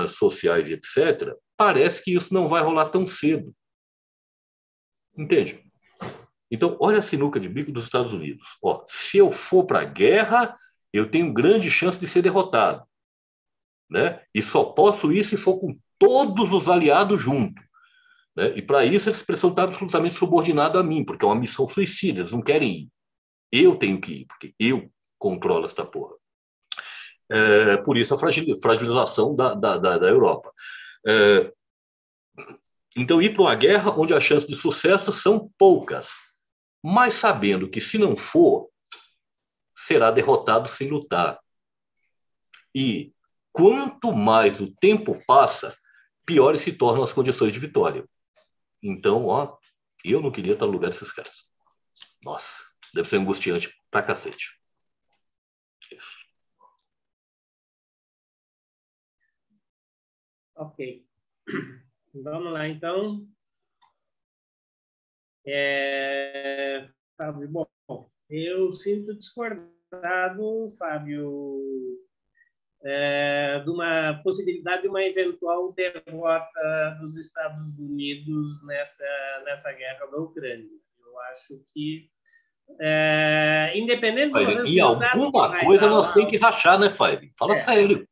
sociais, etc., parece que isso não vai rolar tão cedo. Entende? Então, olha a sinuca de bico dos Estados Unidos. Ó, se eu for para a guerra, eu tenho grande chance de ser derrotado, né? E só posso ir se for com todos os aliados juntos. Né? E para isso eles precisam estar absolutamente subordinados a mim, porque é uma missão suicida, eles não querem ir. Eu tenho que ir, porque eu controlo esta porra. Por isso a fragilização da Europa. Então, ir para uma guerra onde as chances de sucesso são poucas, mas sabendo que, se não for, será derrotado sem lutar. E quanto mais o tempo passa, piores se tornam as condições de vitória. Então, ó, eu não queria estar no lugar desses caras. Nossa, deve ser angustiante pra cacete. Isso. Ok. Vamos lá, então. Fábio, bom, eu sinto discordado, Fábio, de uma possibilidade de uma eventual derrota dos Estados Unidos nessa guerra da Ucrânia. Eu acho que, independente do resultado... E alguma coisa nós temos que rachar, né, Fábio? Fala sério.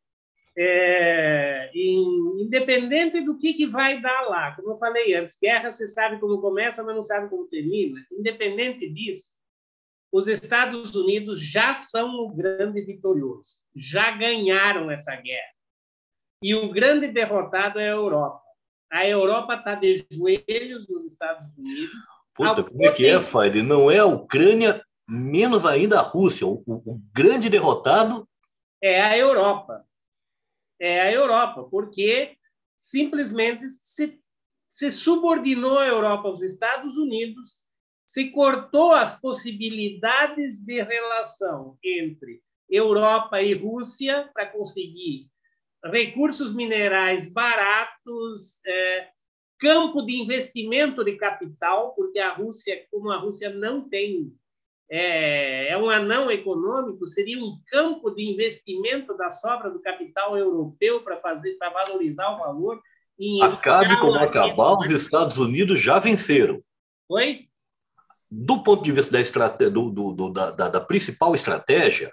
Independente do que vai dar lá, como eu falei antes, guerra você sabe como começa, mas não sabe como termina. Independente disso, os Estados Unidos já são o grande vitorioso, já ganharam essa guerra. E o grande derrotado é a Europa. A Europa está de joelhos nos Estados Unidos. Puta, como é que é, Fábio? Não é a Ucrânia, menos ainda a Rússia. O grande derrotado é a Europa. É a Europa, porque simplesmente se subordinou a Europa aos Estados Unidos, se cortou as possibilidades de relação entre Europa e Rússia para conseguir recursos minerais baratos, campo de investimento de capital, porque a Rússia, como a Rússia não tem, é um anão econômico, seria um campo de investimento da sobra do capital europeu para valorizar o valor. Acabe como acabar, os Estados Unidos já venceram. Oi? Do ponto de vista da principal estratégia,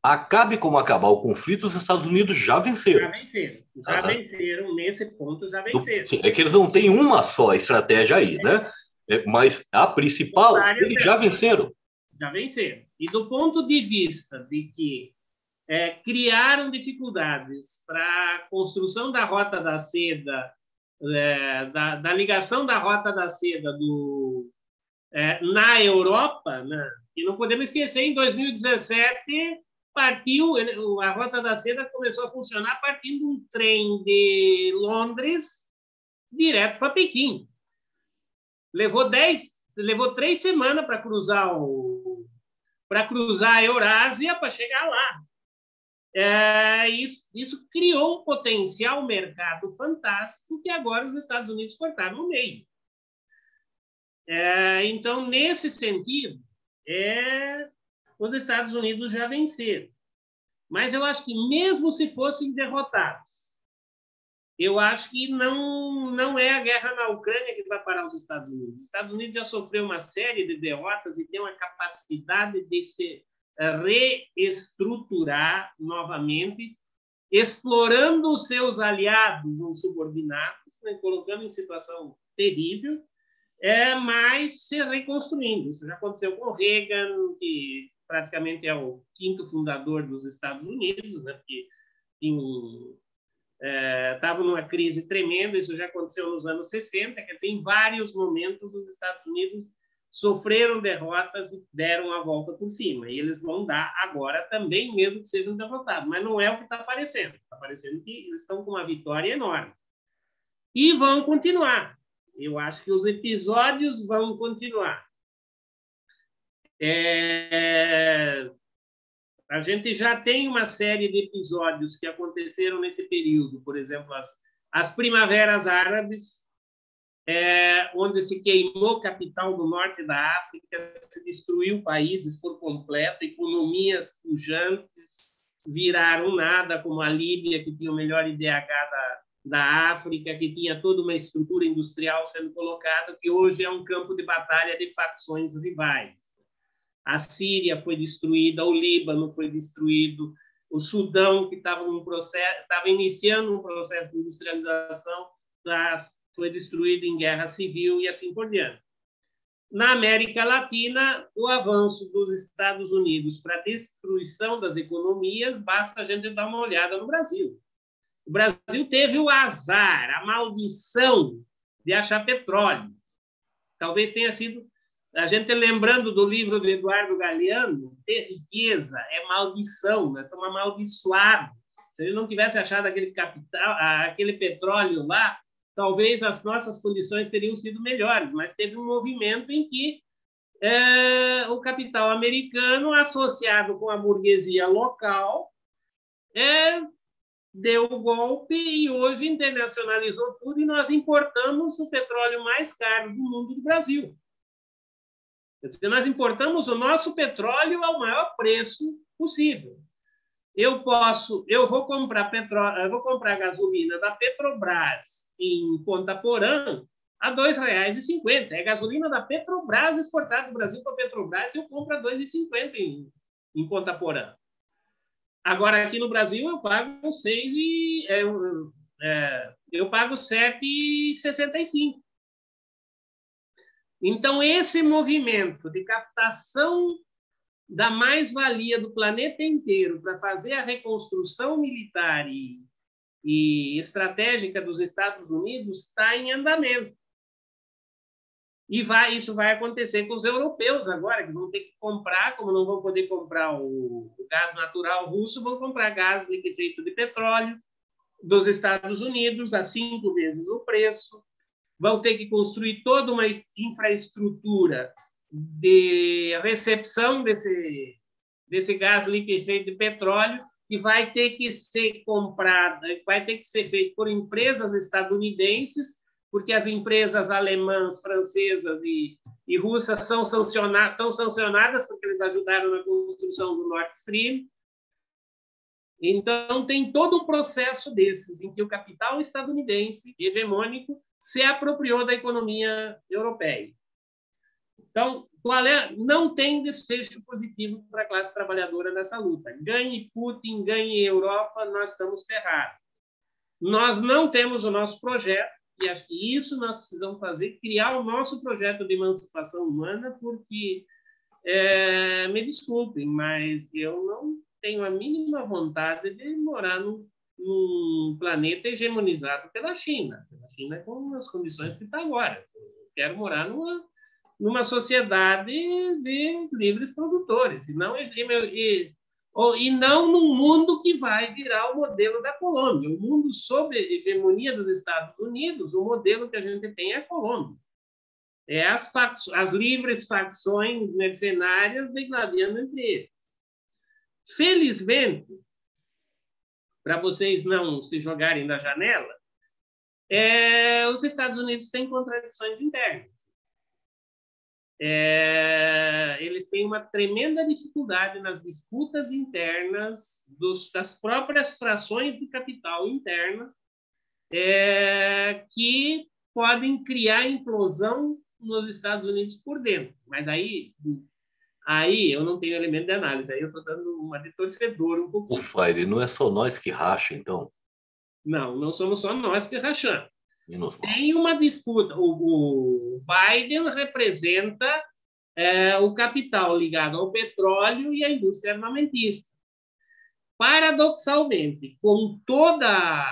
acabe como acabar o conflito, os Estados Unidos já venceram. Já venceram, nesse ponto já venceram. É que eles não têm uma só estratégia aí, né? Mas a principal, eles já venceram. Já venceram. E do ponto de vista de que criaram dificuldades para a construção da Rota da Seda, da ligação da Rota da Seda na Europa, né? E não podemos esquecer, em 2017, a Rota da Seda começou a funcionar partindo de um trem de Londres direto para Pequim. Levou 3 semanas para cruzar a Eurásia para chegar lá. Isso criou um potencial mercado fantástico que agora os Estados Unidos cortaram no meio. Então, nesse sentido, os Estados Unidos já venceram. Mas eu acho que, mesmo se fossem derrotados, eu acho que não é a guerra na Ucrânia que vai parar os Estados Unidos. Os Estados Unidos já sofreu uma série de derrotas e tem uma capacidade de se reestruturar novamente, explorando os seus aliados ou subordinados, né, colocando em situação terrível, mas se reconstruindo. Isso já aconteceu com Reagan, que praticamente é o 5º fundador dos Estados Unidos, né, porque estava numa crise tremenda. Isso já aconteceu nos anos 60, quer dizer, em vários momentos os Estados Unidos sofreram derrotas e deram a volta por cima. E eles vão dar agora também, mesmo que sejam derrotados. Mas não é o que está aparecendo. Está aparecendo que eles estão com uma vitória enorme. E vão continuar. Eu acho que os episódios vão continuar. A gente já tem uma série de episódios que aconteceram nesse período. Por exemplo, as primaveras árabes, onde se queimou capital do norte da África, se destruiu países por completo, economias pujantes, viraram nada, como a Líbia, que tinha o melhor IDH da África, que tinha toda uma estrutura industrial sendo colocada, que hoje é um campo de batalha de facções rivais. A Síria foi destruída, o Líbano foi destruído, o Sudão, que estava iniciando um processo de industrialização, foi destruído em guerra civil e assim por diante. Na América Latina, o avanço dos Estados Unidos para a destruição das economias, basta a gente dar uma olhada no Brasil. O Brasil teve o azar, a maldição de achar petróleo. Talvez tenha sido, a gente lembrando do livro do Eduardo Galeano, ter riqueza é maldição, nós somos amaldiçoados. Se ele não tivesse achado aquele capital, aquele petróleo lá, talvez as nossas condições teriam sido melhores, mas teve um movimento em que o capital americano, associado com a burguesia local, deu o golpe e hoje internacionalizou tudo e nós importamos o petróleo mais caro do mundo do Brasil. Quer dizer, nós importamos o nosso petróleo ao maior preço possível. Eu vou comprar gasolina da Petrobras em Ponta Porã a R$ 2,50. É gasolina da Petrobras exportada do Brasil para a Petrobras, eu compro a R$ 2,50 em Ponta Porã. Agora, aqui no Brasil, eu pago eu pago R$ 7,65. Então, esse movimento de captação da mais-valia do planeta inteiro para fazer a reconstrução militar e estratégica dos Estados Unidos está em andamento. E isso vai acontecer com os europeus agora, que vão ter que comprar, como não vão poder comprar o gás natural russo, vão comprar gás liquefeito de petróleo dos Estados Unidos a 5 vezes o preço, vão ter que construir toda uma infraestrutura de recepção desse gás liquefeito de petróleo, que vai ter que ser comprada, vai ter que ser feito por empresas estadunidenses, porque as empresas alemãs, francesas e russas estão sancionadas porque eles ajudaram na construção do Nord Stream. Então, tem todo um processo desses, em que o capital estadunidense, hegemônico, se apropriou da economia europeia. Então, não tem desfecho positivo para a classe trabalhadora nessa luta. Ganhe Putin, ganhe Europa, nós estamos ferrados. Nós não temos o nosso projeto, e acho que isso nós precisamos fazer, criar o nosso projeto de emancipação humana, porque, me desculpem, mas eu não tenho a mínima vontade de morar num planeta hegemonizado pela China. A China é com as condições que está agora. Eu quero morar numa sociedade de livres produtores, e não num mundo que vai virar o modelo da Colômbia. O mundo sob a hegemonia dos Estados Unidos, o modelo que a gente tem é a Colômbia. É as livres facções mercenárias degladiando entre eles. Felizmente, para vocês não se jogarem da janela, os Estados Unidos têm contradições internas. Eles têm uma tremenda dificuldade nas disputas internas das próprias frações de capital interna, que podem criar implosão nos Estados Unidos por dentro. Mas aí eu não tenho elemento de análise, aí eu estou dando uma de torcedor um pouquinho. O Freire, não é só nós que racha, então? Não somos só nós que rachamos. Tem uma disputa. O Biden representa o capital ligado ao petróleo e à indústria armamentista. Paradoxalmente, com toda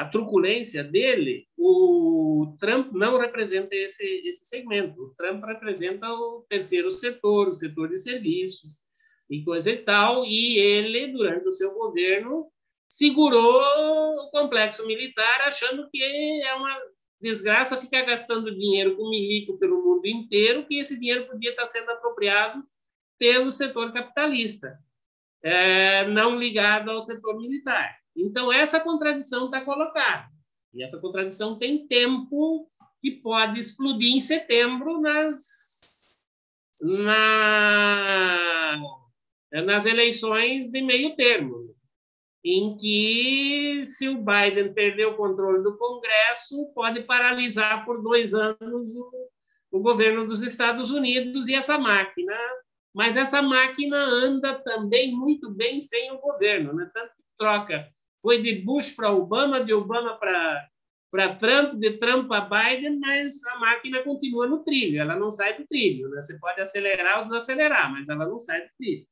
a truculência dele, o Trump não representa esse segmento. O Trump representa o terceiro setor, o setor de serviços e coisa e tal, e ele, durante o seu governo, segurou o complexo militar, achando que é uma desgraça ficar gastando dinheiro com milico pelo mundo inteiro, que esse dinheiro podia estar sendo apropriado pelo setor capitalista, não ligado ao setor militar. Então, essa contradição está colocada. E essa contradição tem tempo que pode explodir em setembro nas eleições de meio termo, em que, se o Biden perder o controle do Congresso, pode paralisar por 2 anos o governo dos Estados Unidos e essa máquina. Mas essa máquina anda também muito bem sem o governo, né? Tanto que troca. Foi de Bush para Obama, de Obama para Trump, de Trump para Biden, mas a máquina continua no trilho, ela não sai do trilho, né? Você pode acelerar ou desacelerar, mas ela não sai do trilho.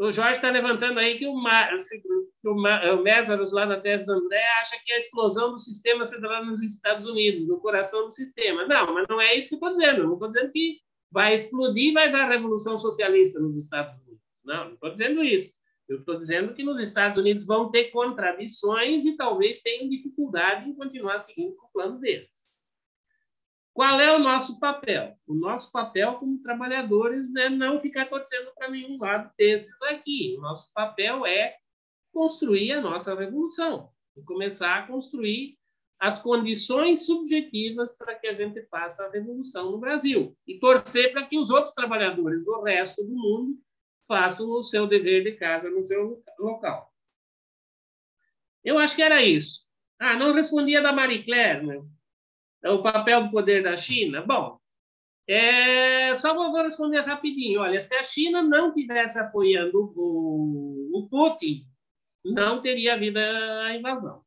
O Jorge está levantando aí que o Mésaros, lá na tese do André, acha que é a explosão do sistema se dá nos Estados Unidos, no coração do sistema. Não, mas não é isso que eu estou dizendo. Não estou dizendo que vai explodir e vai dar revolução socialista nos Estados Unidos. Não estou dizendo isso. Eu estou dizendo que nos Estados Unidos vão ter contradições e talvez tenham dificuldade em continuar seguindo com o plano deles. Qual é o nosso papel? O nosso papel como trabalhadores é não ficar torcendo para nenhum lado desses aqui. O nosso papel é construir a nossa revolução e começar a construir as condições subjetivas para que a gente faça a revolução no Brasil e torcer para que os outros trabalhadores do resto do mundo façam o seu dever de casa no seu local. Eu acho que era isso. Não respondia da Marie Claire, né? O papel do poder da China? Bom, só vou responder rapidinho. Olha, se a China não estivesse apoiando o Putin, não teria havido a invasão.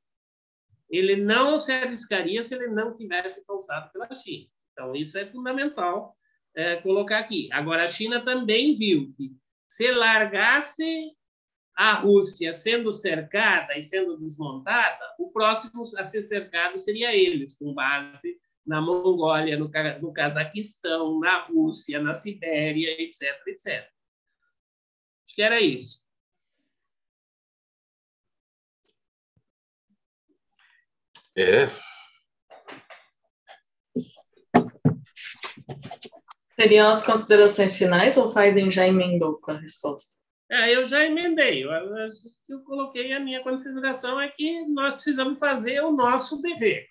Ele não se arriscaria se ele não tivesse causado pela China. Então, isso é fundamental colocar aqui. Agora, a China também viu que se largasse a Rússia sendo cercada e sendo desmontada, o próximo a ser cercado seria eles, com base na Mongólia, no Cazaquistão, na Rússia, na Sibéria, etc, etc. Acho que era isso. Seriam as considerações finais ou o Faiden já emendou com a resposta? Eu já emendei. Eu coloquei a minha consideração é que nós precisamos fazer o nosso dever.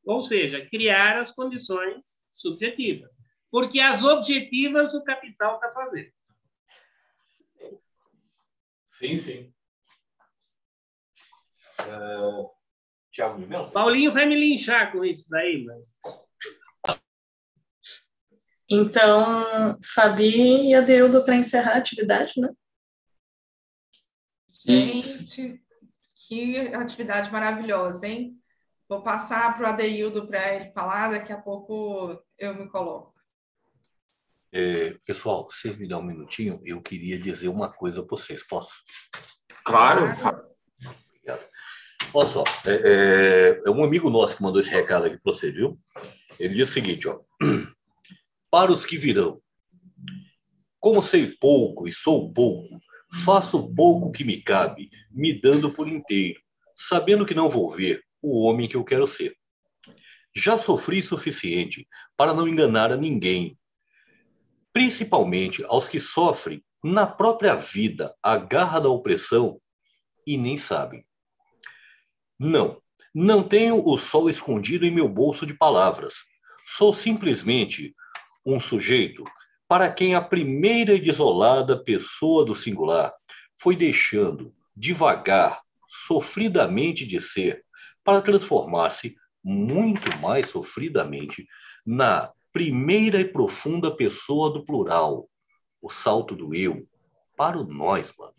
Ou seja, criar as condições subjetivas. Porque as objetivas o capital está fazendo. Sim, sim. Thiago de Mello? Paulinho vai me linchar com isso daí, mas... Então, Fabi e Adeildo para encerrar a atividade, né? Gente, que atividade maravilhosa, hein? Vou passar para o Adeildo para ele falar, daqui a pouco eu me coloco. Pessoal, vocês me dão um minutinho, eu queria dizer uma coisa para vocês, posso? Claro. Obrigado. Olha só, é um amigo nosso que mandou esse recado aqui para você, viu? Ele diz o seguinte, ó. Para os que virão, como sei pouco e sou pouco, faço o pouco que me cabe, me dando por inteiro, sabendo que não vou ver o homem que eu quero ser. Já sofri suficiente para não enganar a ninguém, principalmente aos que sofrem na própria vida a garra da opressão e nem sabem. Não tenho o sol escondido em meu bolso de palavras. Sou simplesmente um sujeito para quem a primeira e desolada pessoa do singular foi deixando devagar, sofridamente de ser, para transformar-se muito mais sofridamente na primeira e profunda pessoa do plural, o salto do eu, para o nós, mano.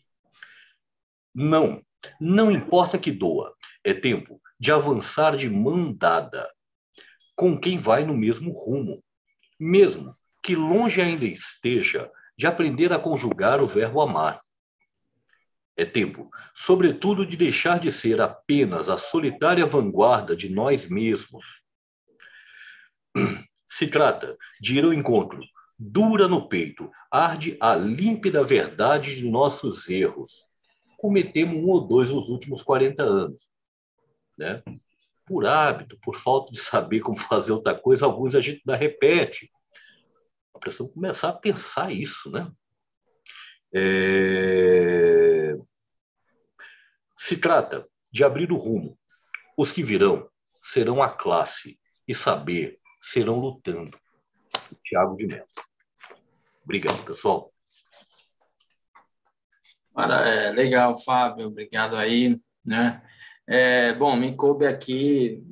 Não importa que doa, é tempo de avançar de mão dada com quem vai no mesmo rumo, mesmo que longe ainda esteja de aprender a conjugar o verbo amar. É tempo, sobretudo, de deixar de ser apenas a solitária vanguarda de nós mesmos. Se trata de ir ao encontro, dura no peito, arde a límpida verdade de nossos erros. Cometemos 1 ou 2 nos últimos 40 anos. Né? Por hábito, por falta de saber como fazer outra coisa, alguns a gente ainda repete. Precisamos começar a pensar isso, né? Se trata de abrir o rumo. Os que virão serão a classe, e saber serão lutando. Tiago de Mello. Obrigado, pessoal. Legal, Fábio, obrigado aí, né? Bom, me coube aqui,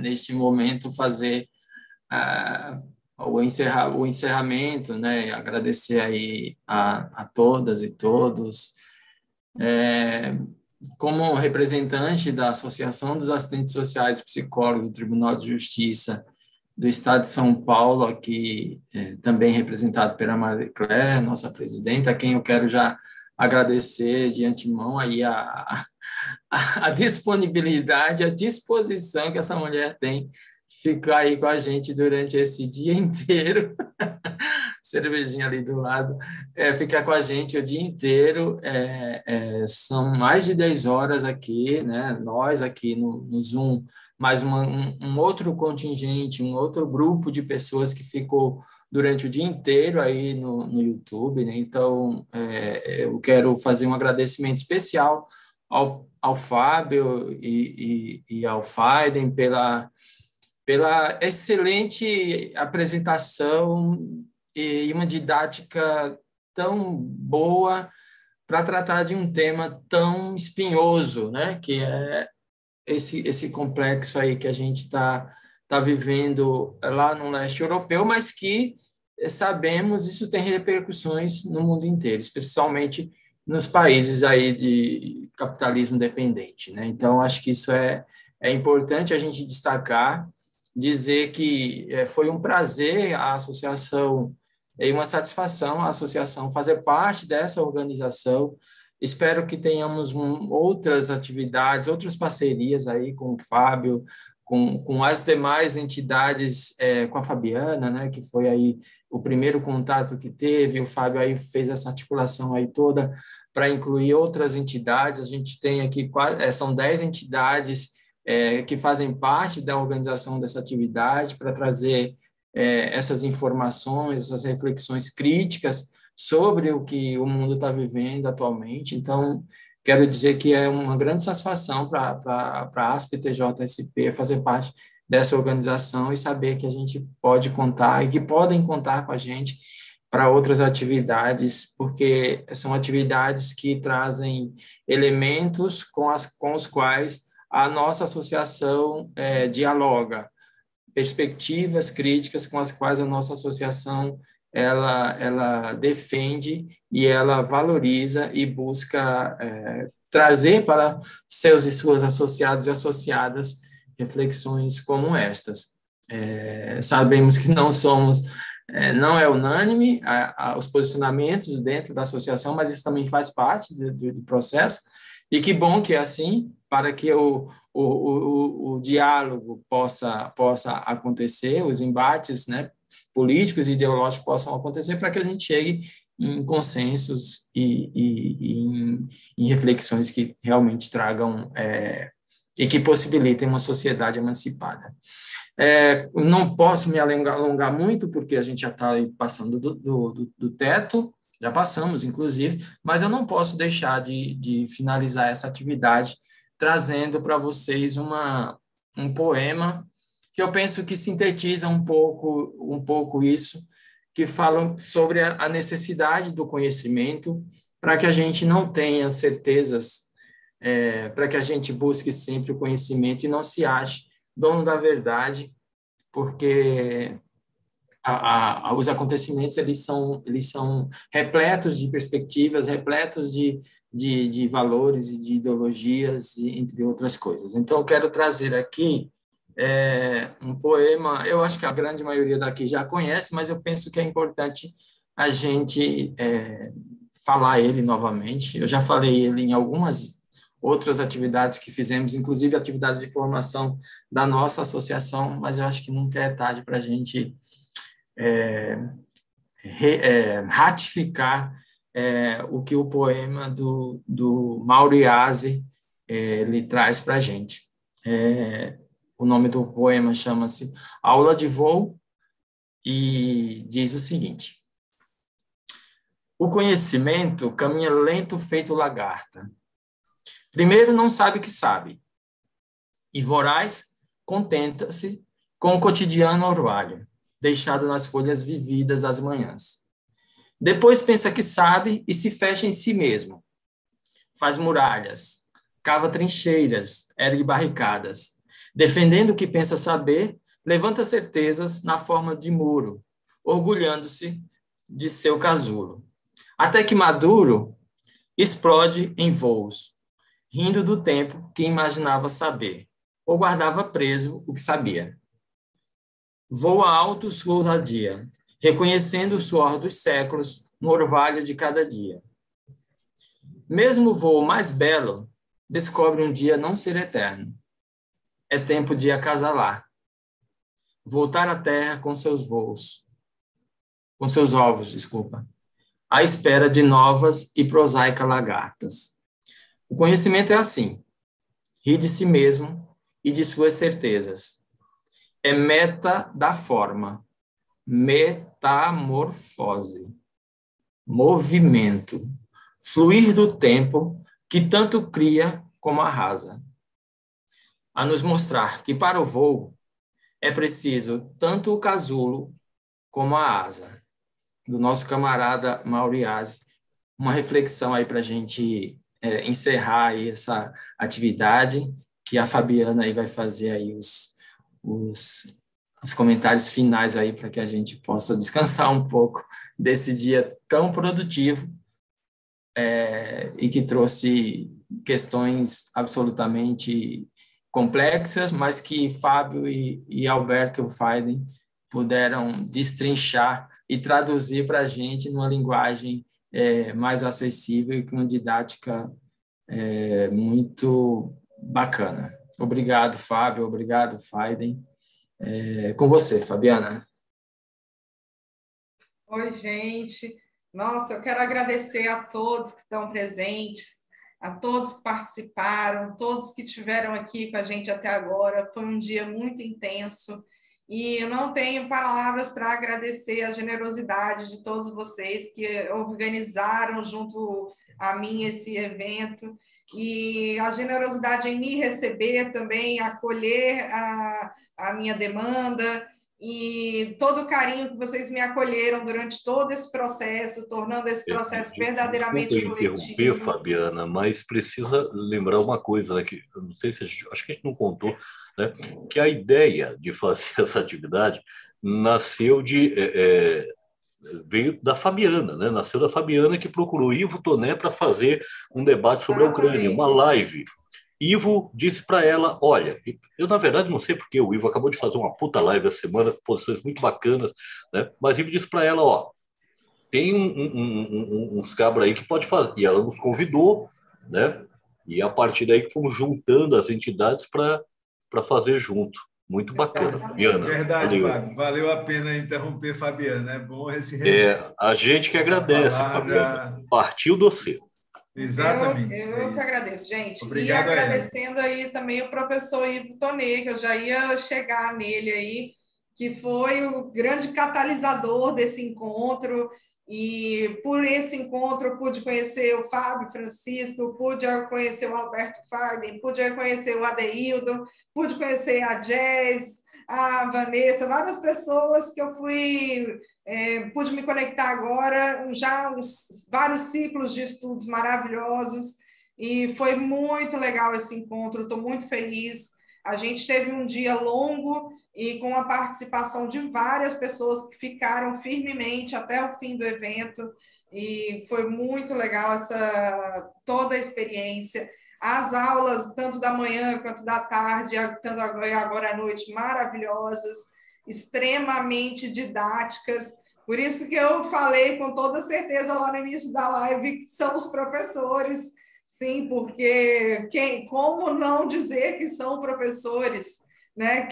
neste momento, fazer o encerramento, né? Agradecer aí a todas e todos. Como representante da Associação dos Assistentes Sociais e Psicólogos do Tribunal de Justiça do Estado de São Paulo, aqui também representado pela Maria Claire, nossa presidenta, a quem eu quero já agradecer de antemão aí a disponibilidade, a disposição que essa mulher tem de ficar aí com a gente durante esse dia inteiro, cervejinha ali do lado, ficar com a gente o dia inteiro, são mais de 10 horas aqui, né? Nós aqui no Zoom, mais um outro contingente, um outro grupo de pessoas que ficou durante o dia inteiro aí no YouTube, né? Então, eu quero fazer um agradecimento especial ao Fábio e ao Faiden pela excelente apresentação e uma didática tão boa para tratar de um tema tão espinhoso, né? Que é esse complexo aí que a gente está vivendo lá no leste europeu, mas que sabemos isso tem repercussões no mundo inteiro, especialmente nos países aí de capitalismo dependente, né? Então, acho que isso é importante a gente destacar, dizer que foi um prazer a associação e uma satisfação a associação fazer parte dessa organização. Espero que tenhamos outras atividades, outras parcerias aí com o Fábio, com as demais entidades, com a Fabiana, né, que foi aí o primeiro contato que teve. O Fábio aí fez essa articulação aí toda para incluir outras entidades. A gente tem aqui, são 10 entidades que fazem parte da organização dessa atividade para trazer essas informações, essas reflexões críticas sobre o que o mundo está vivendo atualmente. Então, quero dizer que é uma grande satisfação para a ASP-TJSP fazer parte dessa organização e saber que a gente pode contar e que podem contar com a gente para outras atividades, porque são atividades que trazem elementos com os quais a nossa associação dialoga, perspectivas críticas com as quais a nossa associação ela defende e ela valoriza e busca trazer para seus e suas associados e associadas reflexões como estas. Sabemos que não é unânime os posicionamentos dentro da associação, mas isso também faz parte do processo, e que bom que é assim, para que o diálogo possa acontecer, os embates, né, políticos e ideológicos possam acontecer, para que a gente chegue em consensos e em reflexões que realmente tragam e que possibilitem uma sociedade emancipada. Não posso me alongar muito, porque a gente já está passando do teto, já passamos, inclusive, mas eu não posso deixar de finalizar essa atividade trazendo para vocês um poema que eu penso que sintetiza um pouco isso, que fala sobre a necessidade do conhecimento para que a gente não tenha certezas, para que a gente busque sempre o conhecimento e não se ache dono da verdade, porque os acontecimentos eles são repletos de perspectivas, repletos de valores e de ideologias, entre outras coisas. Então, eu quero trazer aqui um poema. Eu acho que a grande maioria daqui já conhece, mas eu penso que é importante a gente falar ele novamente. Eu já falei ele em algumas outras atividades que fizemos, inclusive atividades de formação da nossa associação, mas eu acho que nunca é tarde para a gente ratificar o que o poema do Mauro Iasi lhe traz para a gente. O nome do poema chama-se Aula de Voo e diz o seguinte: o conhecimento caminha lento feito lagarta. Primeiro não sabe que sabe, e voraz contenta-se com o cotidiano orvalho, deixado nas folhas vividas às manhãs. Depois pensa que sabe e se fecha em si mesmo. Faz muralhas, cava trincheiras, ergue barricadas. Defendendo o que pensa saber, levanta certezas na forma de muro, orgulhando-se de seu casulo. Até que maduro, explode em voos, rindo do tempo que imaginava saber, ou guardava preso o que sabia. Voa alto sua ousadia, reconhecendo o suor dos séculos no orvalho de cada dia. Mesmo o voo mais belo, descobre um dia não ser eterno. É tempo de acasalar. Voltar à terra com seus voos. Com seus ovos, à espera de novas e prosaicas lagartas. O conhecimento é assim. Ri de si mesmo e de suas certezas. É meta da forma. Metamorfose. Movimento. Fluir do tempo que tanto cria como arrasa. A nos mostrar que para o voo é preciso tanto o casulo como a asa. Do nosso camarada Mauriase. Uma reflexão aí para a gente encerrar aí essa atividade, que a Fabiana aí vai fazer aí os comentários finais aí para que a gente possa descansar um pouco desse dia tão produtivo e que trouxe questões absolutamente complexas, mas que Fábio e Alberto Faiden puderam destrinchar e traduzir para a gente numa linguagem mais acessível e com uma didática muito bacana. Obrigado, Fábio. Obrigado, Faiden. Com você, Fabiana. Oi, gente. Nossa, eu quero agradecer a todos que estão presentes, a todos que participaram, todos que estiveram aqui com a gente até agora. Foi um dia muito intenso e eu não tenho palavras para agradecer a generosidade de todos vocês que organizaram junto a mim esse evento e a generosidade em me receber também, acolher a minha demanda e todo o carinho que vocês me acolheram durante todo esse processo, tornando esse processo verdadeiramente coletivo. Interromper, Fabiana, mas precisa lembrar uma coisa, né, que eu não sei se acho que a gente não contou, né, que a ideia de fazer essa atividade nasceu veio da Fabiana, né? Nasceu da Fabiana, que procurou Ivo Toné para fazer um debate sobre a Ucrânia, uma live. Ivo disse para ela, olha, eu na verdade não sei porque o Ivo acabou de fazer uma puta live essa semana, posições muito bacanas, né? Mas Ivo disse para ela, ó, tem uns cabras aí que pode fazer. E ela nos convidou, né? E a partir daí que fomos juntando as entidades para fazer junto. Muito bacana, Fabiana. Verdade, Fábio. Valeu a pena interromper, Fabiana. É bom esse registro. A gente que agradece, Fabiana. Partiu do você. Exatamente. Eu que agradeço, gente. Obrigado, e agradecendo aí também o professor Ivo Toné, que eu já ia chegar nele aí, que foi o grande catalisador desse encontro. E por esse encontro eu pude conhecer o Fábio Francisco, pude conhecer o Alberto Faiden, pude conhecer o Adeildo, pude conhecer a Jazz, a Vanessa, várias pessoas que eu pude me conectar agora, já vários ciclos de estudos maravilhosos, e foi muito legal esse encontro, estou muito feliz. A gente teve um dia longo e com a participação de várias pessoas que ficaram firmemente até o fim do evento, e foi muito legal toda a experiência. As aulas, tanto da manhã quanto da tarde, tanto agora à noite, maravilhosas, extremamente didáticas. Por isso que eu falei com toda certeza lá no início da live que são os professores, sim, porque como não dizer que são professores, né?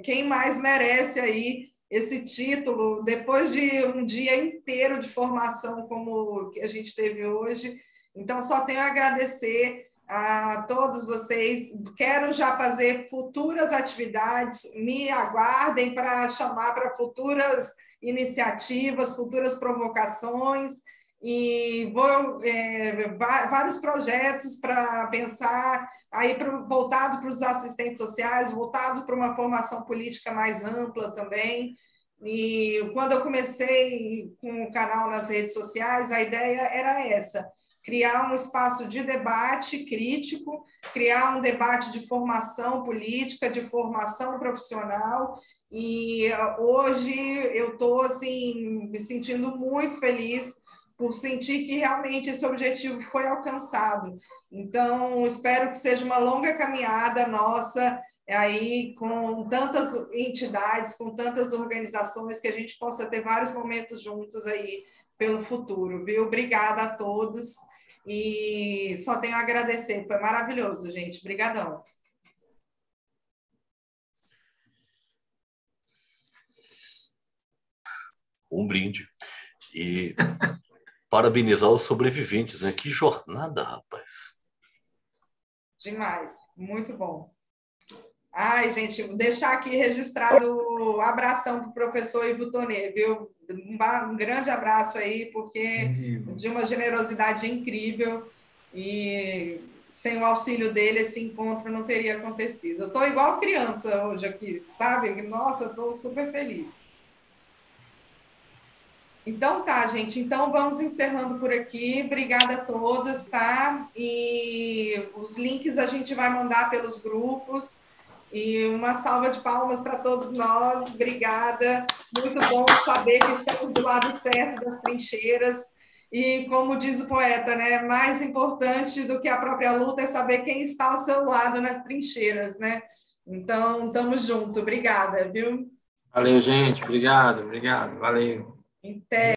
Quem mais merece aí esse título, depois de um dia inteiro de formação como a gente teve hoje? Então, só tenho a agradecer a todos vocês. Quero já fazer futuras atividades, me aguardem para chamar para futuras iniciativas, futuras provocações, e vários projetos para pensar aí voltado para os assistentes sociais, voltado para uma formação política mais ampla também. E quando eu comecei com o canal nas redes sociais, a ideia era essa: criar um espaço de debate crítico, criar um debate de formação política, de formação profissional. E hoje eu estou assim, me sentindo muito feliz por sentir que realmente esse objetivo foi alcançado. Então, espero que seja uma longa caminhada nossa, aí com tantas entidades, com tantas organizações, que a gente possa ter vários momentos juntos aí pelo futuro, viu? Obrigada a todos e só tenho a agradecer, foi maravilhoso, gente. Obrigadão. Um brinde. E parabenizar os sobreviventes, né? Que jornada, rapaz. Demais, muito bom. Ai, gente, vou deixar aqui registrado o abração para o professor Ivo Tonê, viu? Um grande abraço aí, porque de uma generosidade incrível, e sem o auxílio dele esse encontro não teria acontecido. Eu estou igual criança hoje aqui, sabe? Nossa, estou super feliz. Então tá, gente, então vamos encerrando por aqui. Obrigada a todos, tá? E os links a gente vai mandar pelos grupos. E uma salva de palmas para todos nós. Obrigada. Muito bom saber que estamos do lado certo das trincheiras. E como diz o poeta, né? Mais importante do que a própria luta é saber quem está ao seu lado nas trincheiras, né? Então, estamos juntos. Obrigada, viu? Valeu, gente. Obrigado. Valeu. Até.